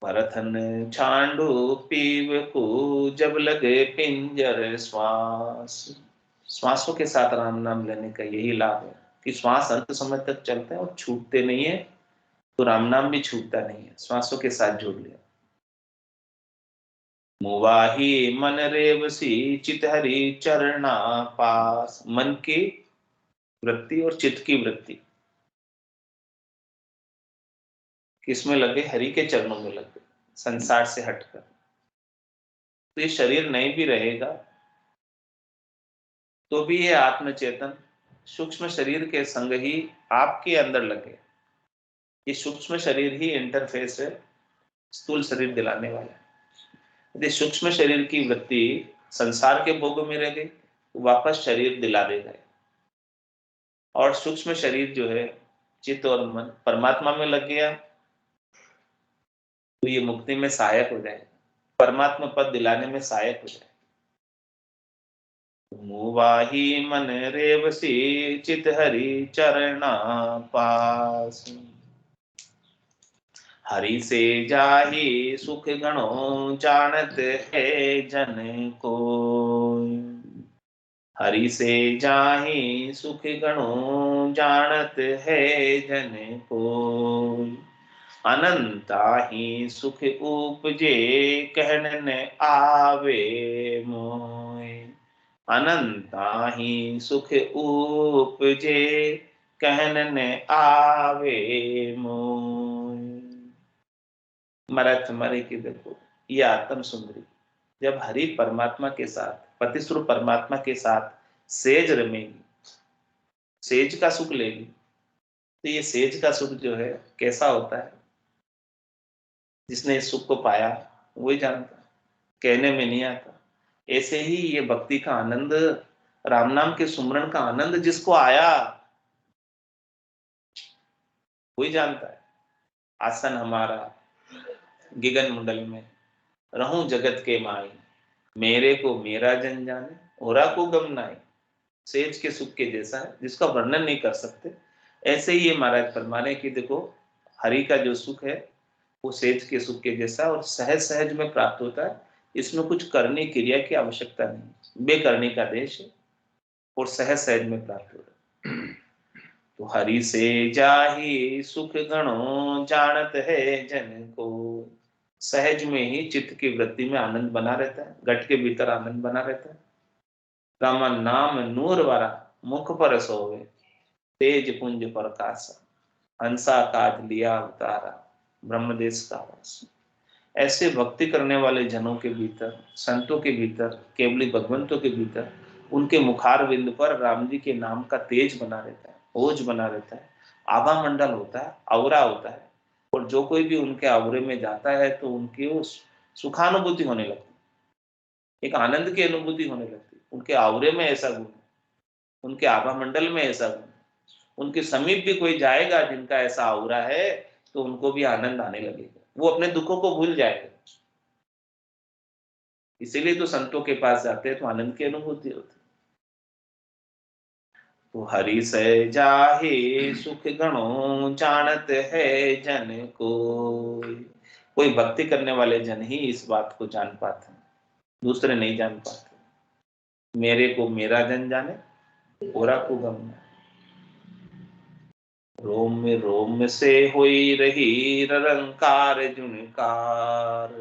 भरथन छांडू पीव को जब लगे पिंजर श्वास। श्वासों के साथ राम नाम लेने का यही लाभ है कि श्वास अंत समय तक चलते हैं और छूटते नहीं है, तो राम नाम भी छूटता नहीं है, श्वासों के साथ जोड़ लिया। मुवाही मन रेवसी चित हरि चरणा पास। मन की वृत्ति और चित्त की वृत्ति किसमें लगे? हरि के चरणों में लगे, संसार से हटकर। तो ये शरीर नहीं भी रहेगा तो भी ये आत्म चेतन सूक्ष्म शरीर के संग ही आपके अंदर लगे। ये सूक्ष्म शरीर ही इंटरफेस है स्थूल शरीर दिलाने वाला। यदि सूक्ष्म शरीर की वृत्ति संसार के भोगों में रह गई तो वापस शरीर दिला देगा, और सूक्ष्म शरीर जो है चित्त और मन परमात्मा में लग गया तो ये मुक्ति में सहायक हो जाएगा, परमात्मा पद दिलाने में सहायक हो जाएगा। मुवाही मन रेवसी चित हरि चरणा पास। हरि से जाहि सुख गणों जानत है जन को। हरि से जाहि सुख गणों जानत है जन को। अनंता ही सुख उपजे कहन न आवे मोय। अनंता ही सुख उपजे कहन न आवे मोय। मरथ मरे की देखो ये आत्म सुंदरी जब हरि परमात्मा के साथ, पतिस्वरूप परमात्मा के साथ सेज रमेगी, सेज का सुख लेगी, तो ये सेज का सुख जो है कैसा होता है, जिसने इस सुख को पाया वही जानता, कहने में नहीं आता। ऐसे ही ये भक्ति का आनंद, राम नाम के सुमरण का आनंद जिसको आया वही जानता है। आसन हमारा गिगन मुंडल में, रहूं जगत के माई, मेरे को मेरा जन जाने, ओरा को गम नाई। सेज के सुख के जैसा है जिसका वर्णन नहीं कर सकते। ऐसे ही ये महाराज फरमा रहे कि देखो हरि का जो सुख है वो सेज के सुख के जैसा और सहज सहज में प्राप्त होता है। इसमें कुछ करने क्रिया की आवश्यकता नहीं, बेकरनी का देश है और सहज सहज में प्राप्त होता है। तो हरि से जाहि सुख गणों जानत है जन को। सहज में ही चित्त की वृत्ति में आनंद बना रहता है, घट के भीतर आनंद बना रहता है। रामा नाम नूर वारा मुख पर सोवे, तेज पुंज प्रकाश, हंसा काज लिया उतारा, ब्रह्मदेश का वास। ऐसे भक्ति करने वाले जनों के भीतर, संतों के भीतर, केवली भगवंतों के भीतर, उनके मुखार बिंद पर राम जी के नाम का तेज बना रहता है, ओज बना रहता है, आभा मंडल होता है, औरा होता है। और जो कोई भी उनके आवरे में जाता है तो उनकी उस सुखानुभूति होने लगती है, एक आनंद की अनुभूति होने लगती है। उनके आवरे में ऐसा गुण है, उनके आभा मंडल में ऐसा गुण है। उनके समीप भी कोई जाएगा जिनका ऐसा आवरा है तो उनको भी आनंद आने लगेगा, वो अपने दुखों को भूल जाएगा। इसीलिए तो संतों के पास जाते हैं तो आनंद की अनुभूति होती है। तो हरि से जाहे सुख गणों जानत है जन को। कोई भक्ति करने वाले जन ही इस बात को जान पाते हैं, दूसरे नहीं जान पाते। मेरे को मेरा जन जाने, ओरा को गम न। रोम से होई रही रंकार जुनकार,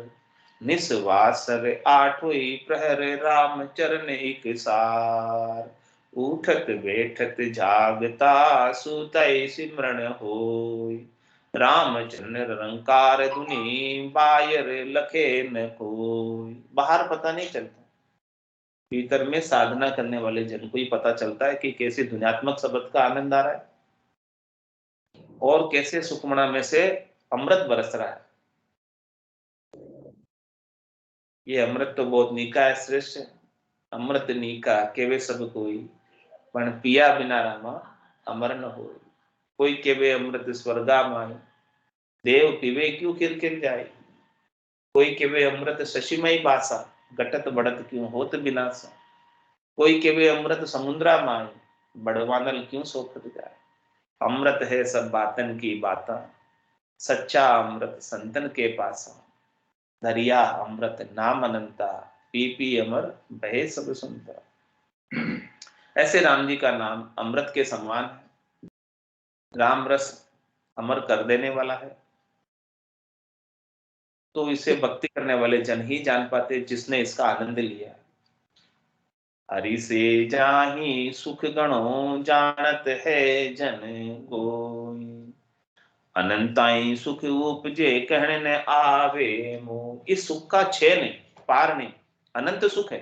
निस्वासर आठोई प्रहर राम चरण एक सार। उठत बैठत जागता सुतय सिमरण होय, रामचंद्र रंकार धुनि बायर लखे न कोय। बाहर पता नहीं चलता, भीतर में साधना करने वाले जन को ही पता चलता है कि कैसे ध्वन्यात्मक शब्द का आनंद आ रहा है और कैसे सुखमणा में से अमृत बरस रहा है। ये अमृत तो बहुत नीका है, श्रेष्ठ है। अमृत नीका केवे सब कोई, पण पिया बिना रामा अमर न होय। कोई केवे अमृत स्वर्गा माई, देव पीवे क्यों किरकिर जाए। कोई केवे अमृत शशिमय बासा, घटत बढ़त क्यों होत बिनासा। कोई के वे अमृत समुद्रा माई, बड़वानल क्यों सोखत जाए। अमृत है सब बातन की बाता, सच्चा अमृत संतन के पासा। दरिया अमृत नाम अनंता, पी पी अमर बहे सब सुनता। ऐसे राम जी का नाम अमृत के समान है। राम रस अमर कर देने वाला है। तो इसे भक्ति करने वाले जन ही जान पाते, जिसने इसका आनंद लिया। हरि से जाहि सुख गणों, जानत है जन कोई। अनंताई सुख उपजे, कहने न आवे मोह। इस सुख का क्षय नहीं, पार नहीं, अनंत सुख है।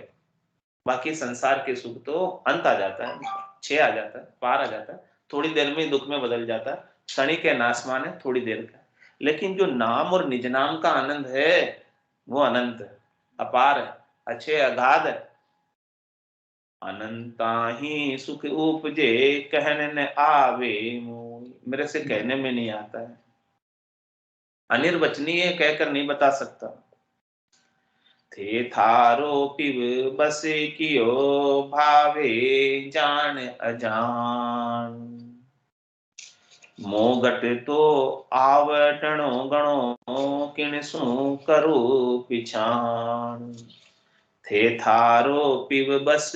बाकी संसार के सुख तो अंत आ जाता है, क्षय आ जाता है, पार आ जाता है, थोड़ी देर में दुख में बदल जाता है, क्षणिक है, नासमान है, थोड़ी देर का। लेकिन जो नाम और निज नाम का आनंद है, वो अनंत है, अपार है, अच्छे अगाध है। अनंता ही सुख उपजे, कहने न आवे मोय। मेरे से कहने में नहीं आता है, अनिर्वचनीय कहकर नहीं बता सकता। थे थारो पिब बस कियो, भावे जान अजान। मोगट तो आवटणो गणो, किन सु करो पिछान। थे थारो पिब बस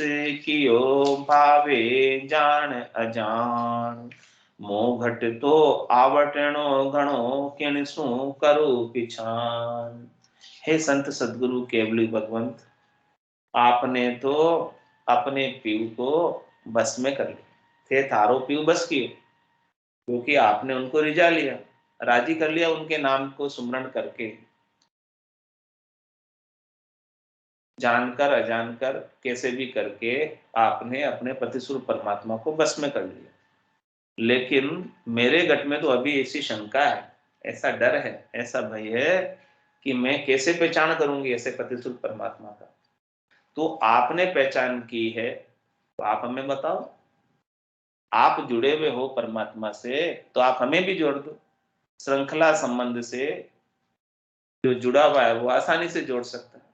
कियो, भावे जान अजान। मोघट तो आवटणो गणो, किन सु करो पिछान। हे संत सदगुरु केवली भगवंत, आपने तो अपने पीव को बस में कर लिया। थे थारो पीव बस किए, क्योंकि आपने उनको रिझा लिया, राजी कर लिया उनके नाम को सुमरण करके। जानकर अजानकर कैसे भी करके आपने अपने पतिस्वरूप परमात्मा को बस में कर लिया। लेकिन मेरे गट में तो अभी ऐसी शंका है, ऐसा डर है, ऐसा भय है कि मैं कैसे पहचान करूंगी ऐसे पतिस्वरूप परमात्मा का। तो आपने पहचान की है, तो आप हमें बताओ। आप जुड़े हुए हो परमात्मा से, तो आप हमें भी जोड़ दो। श्रृंखला संबंध से जो जुड़ा हुआ है, वो आसानी से जोड़ सकता है।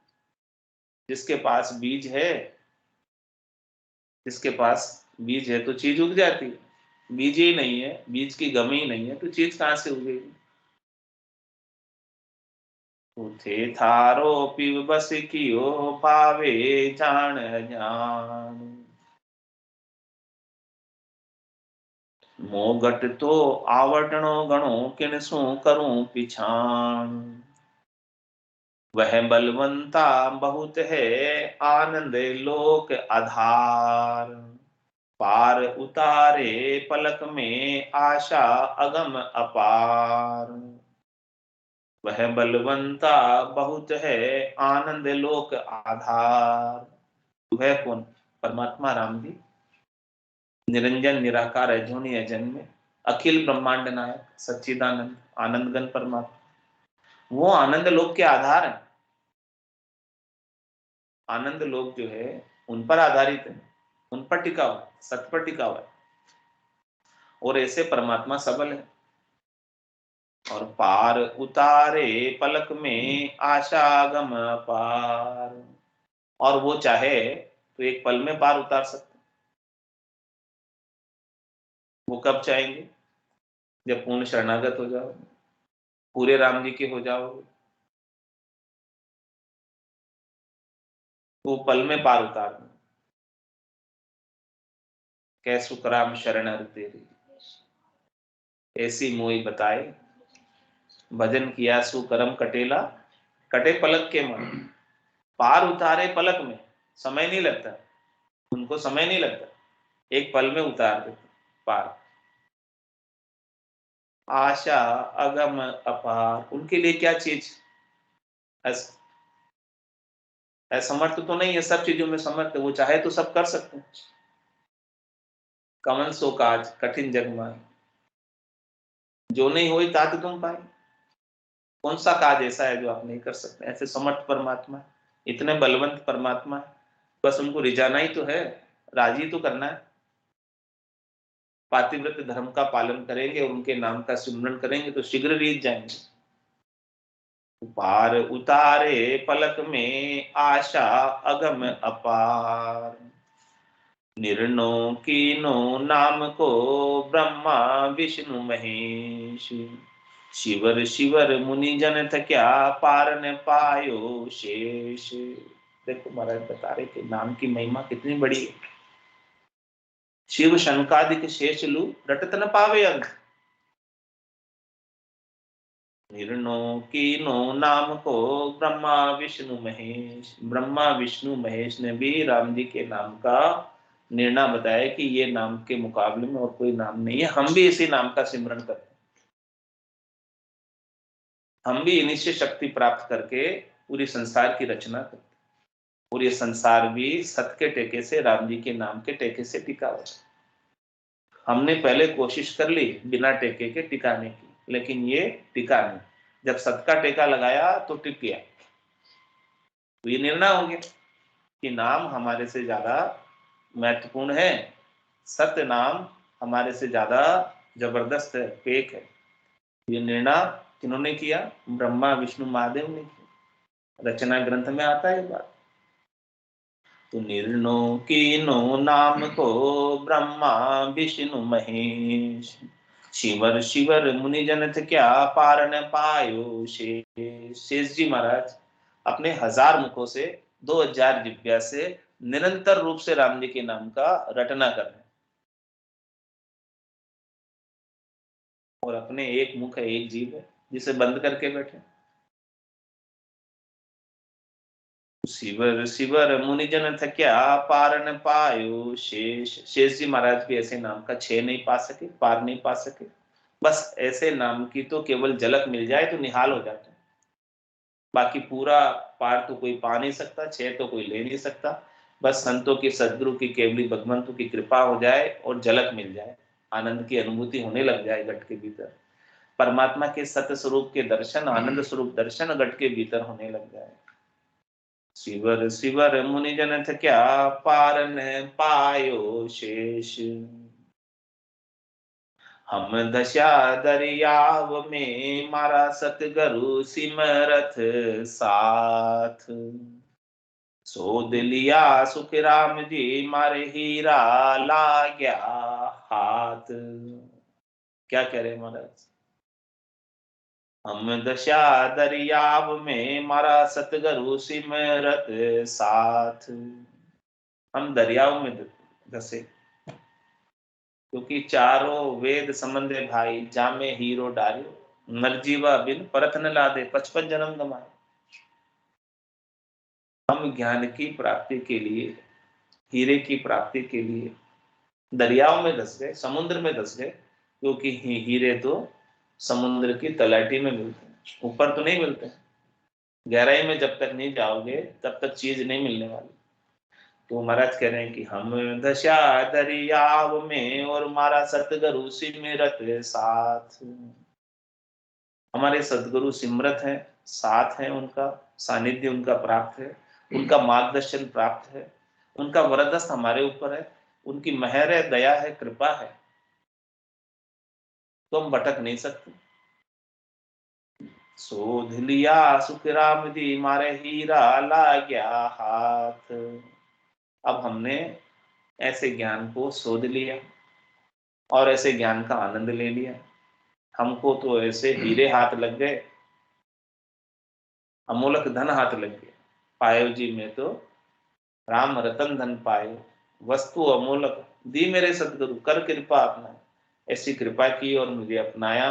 जिसके पास बीज है, जिसके पास बीज है तो चीज उग जाती है। बीज ही नहीं है, बीज की गम ही नहीं है, तो चीज कहां से उगेगी। थे थारो पिव बस कियो, पावे जान जान। मोगट तो आवटणो गणो, किन सु करूं पिछान। वह बलवंता बहुत है, आनंद लोक आधार। पार उतारे पलक में, आशा अगम अपार। वह बलवंता बहुत है, आनंद लोक आधार। वह कौन? परमात्मा राम जी, निरंजन निराकार अजूनी अजन्मे, अखिल ब्रह्मांड नायक सच्चिदानंद आनंद घन परमात्मा। वो आनंद लोक के आधार है। आनंद लोक जो है उन पर आधारित है, उन पर टिका हुआ है, सत्य पर टिका हुआ है। और ऐसे परमात्मा सबल है। और पार उतारे पलक में, आशा गम पार। और वो चाहे तो एक पल में पार उतार सकते। वो कब चाहेंगे? जब पूर्ण शरणागत हो जाओ, पूरे राम जी के हो जाओगे, वो पल में पार उतार दो। कै सुखराम शरण हर तेरी, ऐसी मोई बताए। भजन किया सुकरम कटेला, कटे पलक के मन। पार उतारे पलक में, समय नहीं लगता उनको, समय नहीं लगता, एक पल में उतार देते पार। आशा अगम अपार, उनके लिए क्या चीज? असमर्थ तो नहीं है, सब चीजों में समर्थ है। वो चाहे तो सब कर सकते हैं। कमन सो काज कठिन जग माय, जो नहीं हुई तात तुम पाए। कौन सा काज ऐसा है जो आप नहीं कर सकते? ऐसे समर्थ परमात्मा है, इतने बलवंत परमात्मा है। बस उनको रिझाना ही तो है, राजी तो करना है। पातिव्रत धर्म का पालन करेंगे और उनके नाम का सिमरन करेंगे तो शीघ्र रीझ जाएंगे। पार उतारे पलक में, आशा अगम अपार। निर्णो कीनो नाम को ब्रह्मा विष्णु महेश। शिवर शिवर मुनि जन थक्या पार न पायो शेष। देखो महाराज बता रहे कि नाम की महिमा कितनी बड़ी है। शिव शंकादिक शेष लू रटत न पावे अंत। निर्णो कीनो नाम को ब्रह्मा विष्णु महेश। ब्रह्मा विष्णु महेश ने भी राम जी के नाम का निर्णय बताया कि ये नाम के मुकाबले में और कोई नाम नहीं है। हम भी इसी नाम का सिमरन करते हैं। हम भी इन्हीं से शक्ति प्राप्त करके पूरी संसार की रचना करते हैं। और ये संसार भी सत के टेके से, राम जी के नाम के टेके से टिका हुआ है। हमने पहले कोशिश कर ली बिना टेके के टिकाने की, लेकिन ये टिका नहीं। जब सत का टेका लगाया तो टिक गया। तो ये निर्णय हो गया कि नाम हमारे से ज्यादा महत्वपूर्ण है, सत्य नाम हमारे से ज्यादा जबरदस्त है, पेक है। ये निर्णय किन्होंने किया? ब्रह्मा विष्णु महादेव ने किया। रचना ग्रंथ में आता है बात। तो निर्णो कीनो नाम को ब्रह्मा विष्णु महेश। शिवर शिवर मुनि जनत क्या पार न पायो शेष। शेष जी महाराज अपने 1000 मुखों से 2000 जिह्वा से निरंतर रूप से राम जी के नाम का रटना कर रहे हैं। और अपने एक मुख है, एक जीव है, जिसे बंद करके बैठे। शिवर शिवर मुनि जन थक्या पार न पायो शेष। शेष जी महाराज भी ऐसे नाम का छे नहीं पा सके, पार नहीं पा सके। बस ऐसे नाम की तो केवल झलक मिल जाए तो निहाल हो जाते हैं। बाकी पूरा पार तो कोई पा नहीं सकता, छे तो कोई ले नहीं सकता। बस संतों की, सदगुरु की, केवली भगवंतों की कृपा हो जाए और झलक मिल जाए, आनंद की अनुभूति होने लग जाए घट के भीतर। परमात्मा के सत्य स्वरूप के दर्शन, आनंद स्वरूप दर्शन घट के भीतर होने लग जाए। शिवर शिवर मुनि जन थक्या पार न पायो शेष। हम दशा दरियाव में मारा सतगुरु सिमरथ साथ। सोध लिया सुख राम जी मारे हीरा ला गया हाथ। क्या कह रहे महाराज? हम दशा दरियाव में मारा सतगुरु सिमरत साथ। हम दरियाव में धसे, क्योंकि चारों वेद संबंधे भाई जामे हीरो डारियो। नरजीवा बिन परत न लादे 55 जन्म गमाए। हम ज्ञान की प्राप्ति के लिए, हीरे की प्राप्ति के लिए दरियाओं में धस गए, समुद्र में धस गए। क्योंकि हीरे तो समुद्र की तलहटी में मिलते हैं, ऊपर तो नहीं मिलते। गहराई में जब तक नहीं जाओगे तब तक चीज नहीं मिलने वाली। तो महाराज कह रहे हैं कि हम दशा दरियाव में और मारा सतगुरु सिमरत साथ। हमारे सदगुरु सिमरत हैं, साथ हैं, उनका सानिध्य उनका प्राप्त है, उनका मार्गदर्शन प्राप्त है, उनका वरदस्त हमारे ऊपर है, उनकी मेहर है, दया है, कृपा है। तो हम भटक नहीं सकते। सोध लिया सुख राम जी मारे हीरा ला गया हाथ। अब हमने ऐसे ज्ञान को शोध लिया और ऐसे ज्ञान का आनंद ले लिया। हमको तो ऐसे हीरे हाथ लग गए, अमोलक धन हाथ लग गए। पायो जी में तो राम रतन धन पायो, वस्तु अमोलक दी मेरे सतगुरु कर कृपा अपना। ऐसी कृपा की और मुझे अपनाया।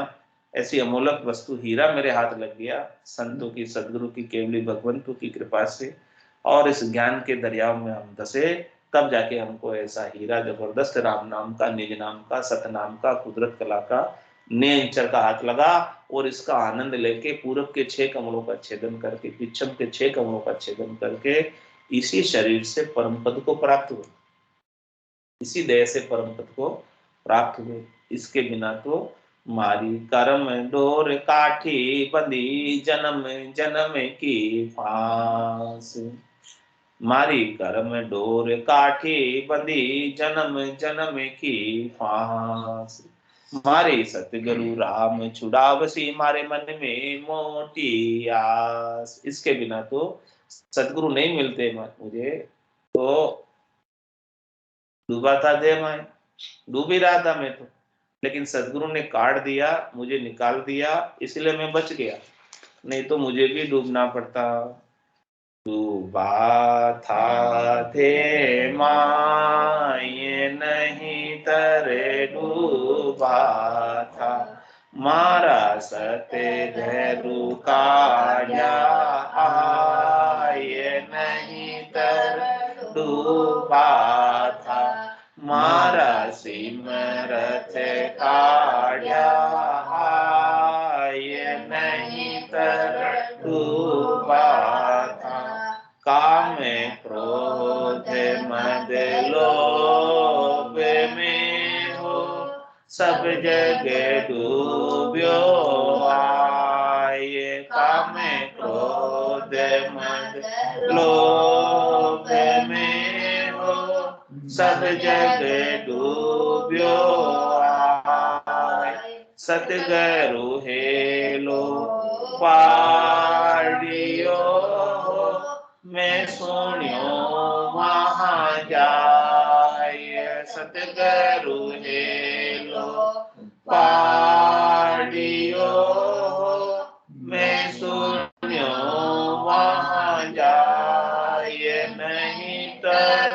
ऐसी अमोलक वस्तु हीरा मेरे हाथ लग गया, संतों की, सदगुरु की, केवली भगवंतों की कृपा से। और इस ज्ञान के दरियाव में हम धसे, तब जाके हमको ऐसा हीरा जबरदस्त राम नाम का, निज नाम का, सतनाम का, कुदरत कला का नेचर का हाथ लगा। और इसका आनंद लेके पूरब के 6 कमलों का छेदन करके, पिछम के 6 कमलों का छेदन करके इसी शरीर से परम पद को प्राप्त हुए, इसी देह से परम पद को प्राप्त हुए। इसके बिना तो मारी कर्म डोर काठी बंदी जन्म जन्म की फांस। मारी कर्म डोर काठी बंदी जन्म जन्म की फांस। मारे सतगुरु राम छुड़ावसी मारे मन में मोटी आस। इसके बिना तो सतगुरु नहीं मिलते मुझे, तो डूबा था देह में, डूब ही रहा था मैं तो, लेकिन सदगुरु ने काट दिया, मुझे निकाल दिया, इसलिए मैं बच गया, नहीं तो मुझे भी डूबना पड़ता। डूबा था थे माँ ये नहीं तरे डूबा था, मारा सतगुरु काया ये नहीं तर डूबा था, मारा सिमरत काया ये नहीं तर डूबा था। काम क्रोध मद लोभ में हो सब जग डूब्यो आए, काम क्रोध मद लोभ में हो सब जग डूब्यो आए, सतगुरु हेलो पाड़ियो मैं सुनियो वहाँ जाए, सतगुरु हेलो पाड़ियो मैं सुनियो वहाँ जाए, नहीं तर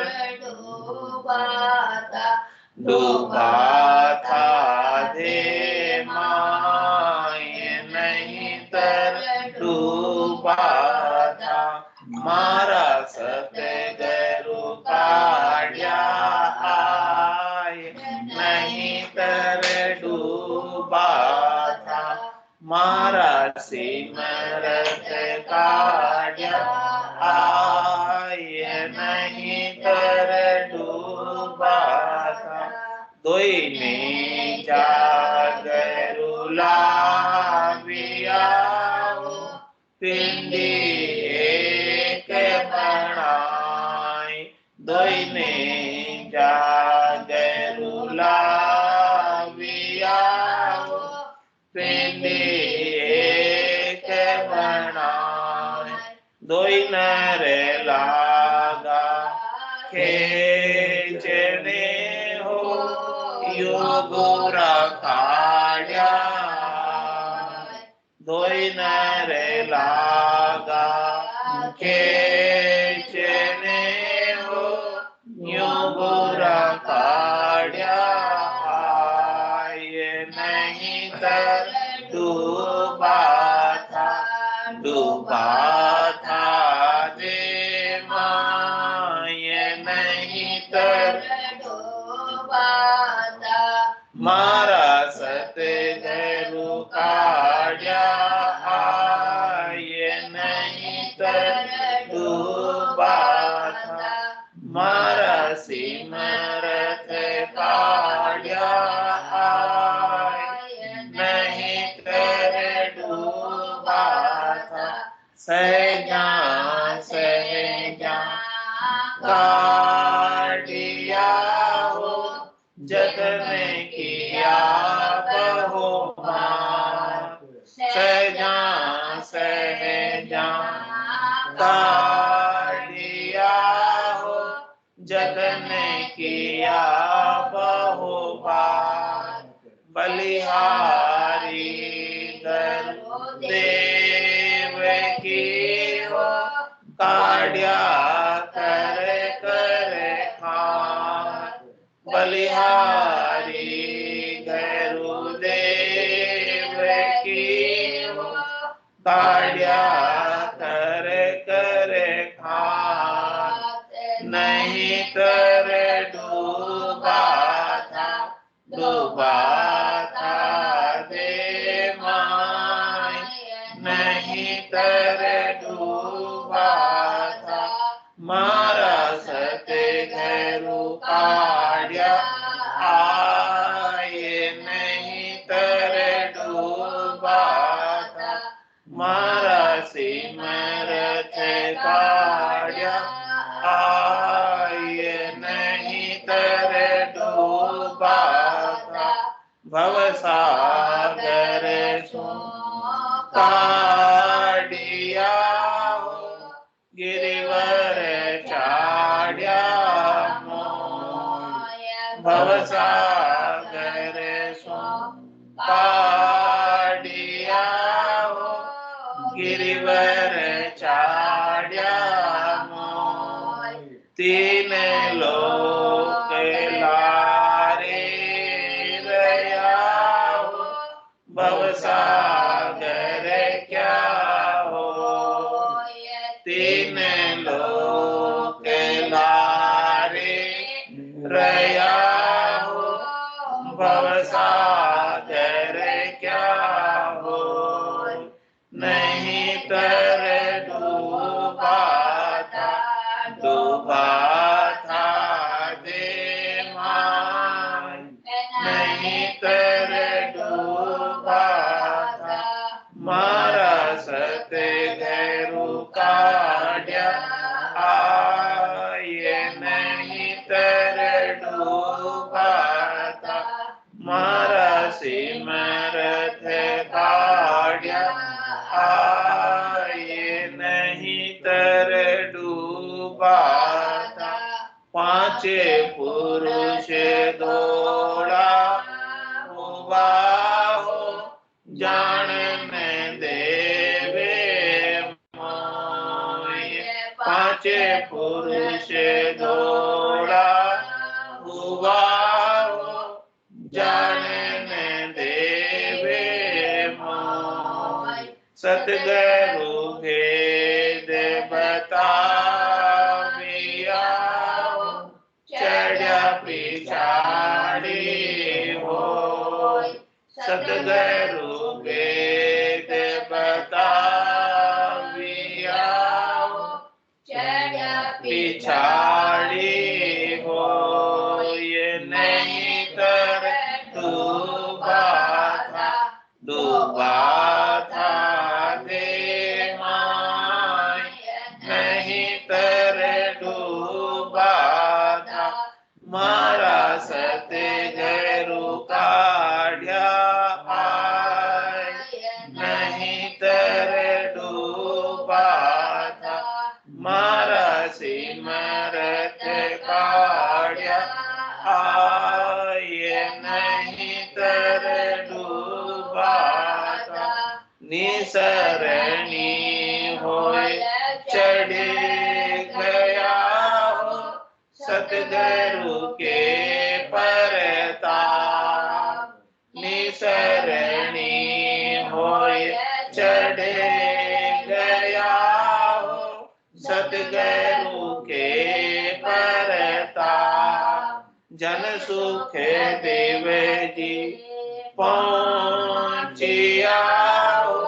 डूबा था दे माए नहीं तर डूबा था, मारा सतगुरु काया आए नहीं तर डूबा था, मारा सिमरत काया आए नहीं तर डूबा था। दोइने जागरु लाविया पिंडी एक बनाई, दोइने जागरु लाविया पिंडी एक बनाई, दोइन रे लागा खेचने हो योगोरा काया, दोइन रे लागा खेचने हो योगोरा काया ये नहीं तर डूबा था, डूबा था दे माँ ये नहीं तर मारा सतगुरु काया ये नहीं तर डूबा था, मारा सिमरत काया नहीं तर डूबा था, सहजा सहजा काटिया हो जतन किया बहुमान, सहजा सहजा काटिया हो जतन किया बहुबार, बलिहारी देव की हो काढ़िया कर कर खान, बलिहारी गुरुदेव की हो काढ़िया कर कर खान, नहीं तर डूबा था, डूबा था दे माय नहीं तर डूबा था, मारा सतगुरु काढ़िया आए नहीं तर डूबा था, मारा सिमरत काढ़िया आए नहीं तर डूबा था, भवसागर सो काढ़िया गिरिवर चाढ़िया मोह, भवसागर सो काढ़िया हो गिरिवर चाढ़िया मोय तीन लोक लारे रया हो भवसागर क्या हो तीन लोक लारे रया हो भवसागर क्या हो नहीं तर डूबा था दे माय नहीं तर डूबा था मारा सत गैरु काढ़िया आये नहीं तर डूबा था मारा सिमरत काढ़िया आये नहीं तर डूबा था पांचे पुरुष दौड़ा हुआ हो जानने देवे मोय पांचे पुरुष दौड़ा हुआ हो जानने देवे मोय सतगुरु भेद बताविया हो चढ़िया पिछाड़ी होय सतगुरु भेद बताविया हो चढ़िया पिछाड़ी होय नहीं तर डूबा था दे माय नहीं तर डूबा था मारा सतगुरु काढ़िया आय नहीं तर डूबा था मारा सिमरत काढ़िया आय नहीं तर डूबा था निसरणी होय चढ़ गया हो सतगुरु के परताप निसरणी होय चढ़ गया हो सतगुरु के परताप जन सुख देव जी पहुँचिया हो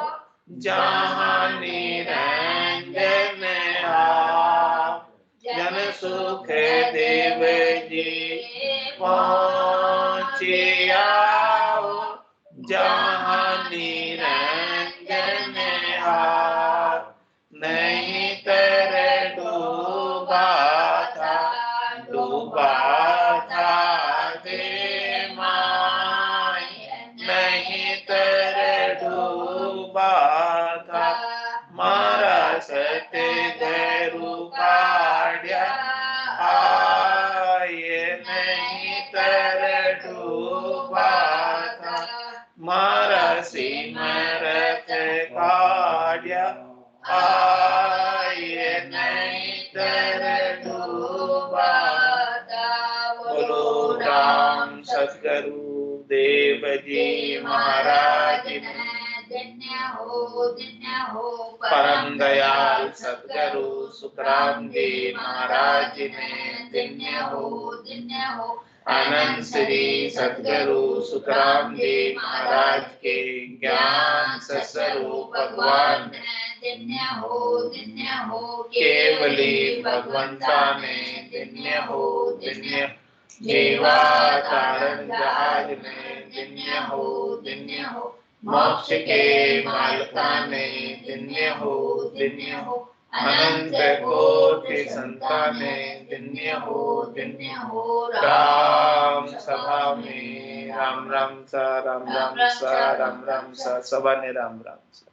जहाँ निरंजन आप जन सुख देव जी पहुँचिया हो जहाँ निरंजन आप नहीं तर डूबा था दे माय नहीं तर डूबा था मारा सतगुरु काढ़िया आये नहीं तर डूबा था मारा सिमरत काढ़िया आये नहीं तर डूबा था बोलो राम सतगुरु देव जी महाराज धन्य हो परम दयाल सतगुरु सुखराम जी महाराज ने धन्य हो आनंद श्री सतगुरु सुखराम जी महाराज के ज्ञान स्वरूप भगवान धन्य हो केवली भगवंता ने धन्य हो जीवा तारण जहाज ने धन्य हो मोक्ष के मालका ने धन्य हो अनंत कोटि संताने धन्य हो राम सभा में राम राम सा सभा ने राम राम सा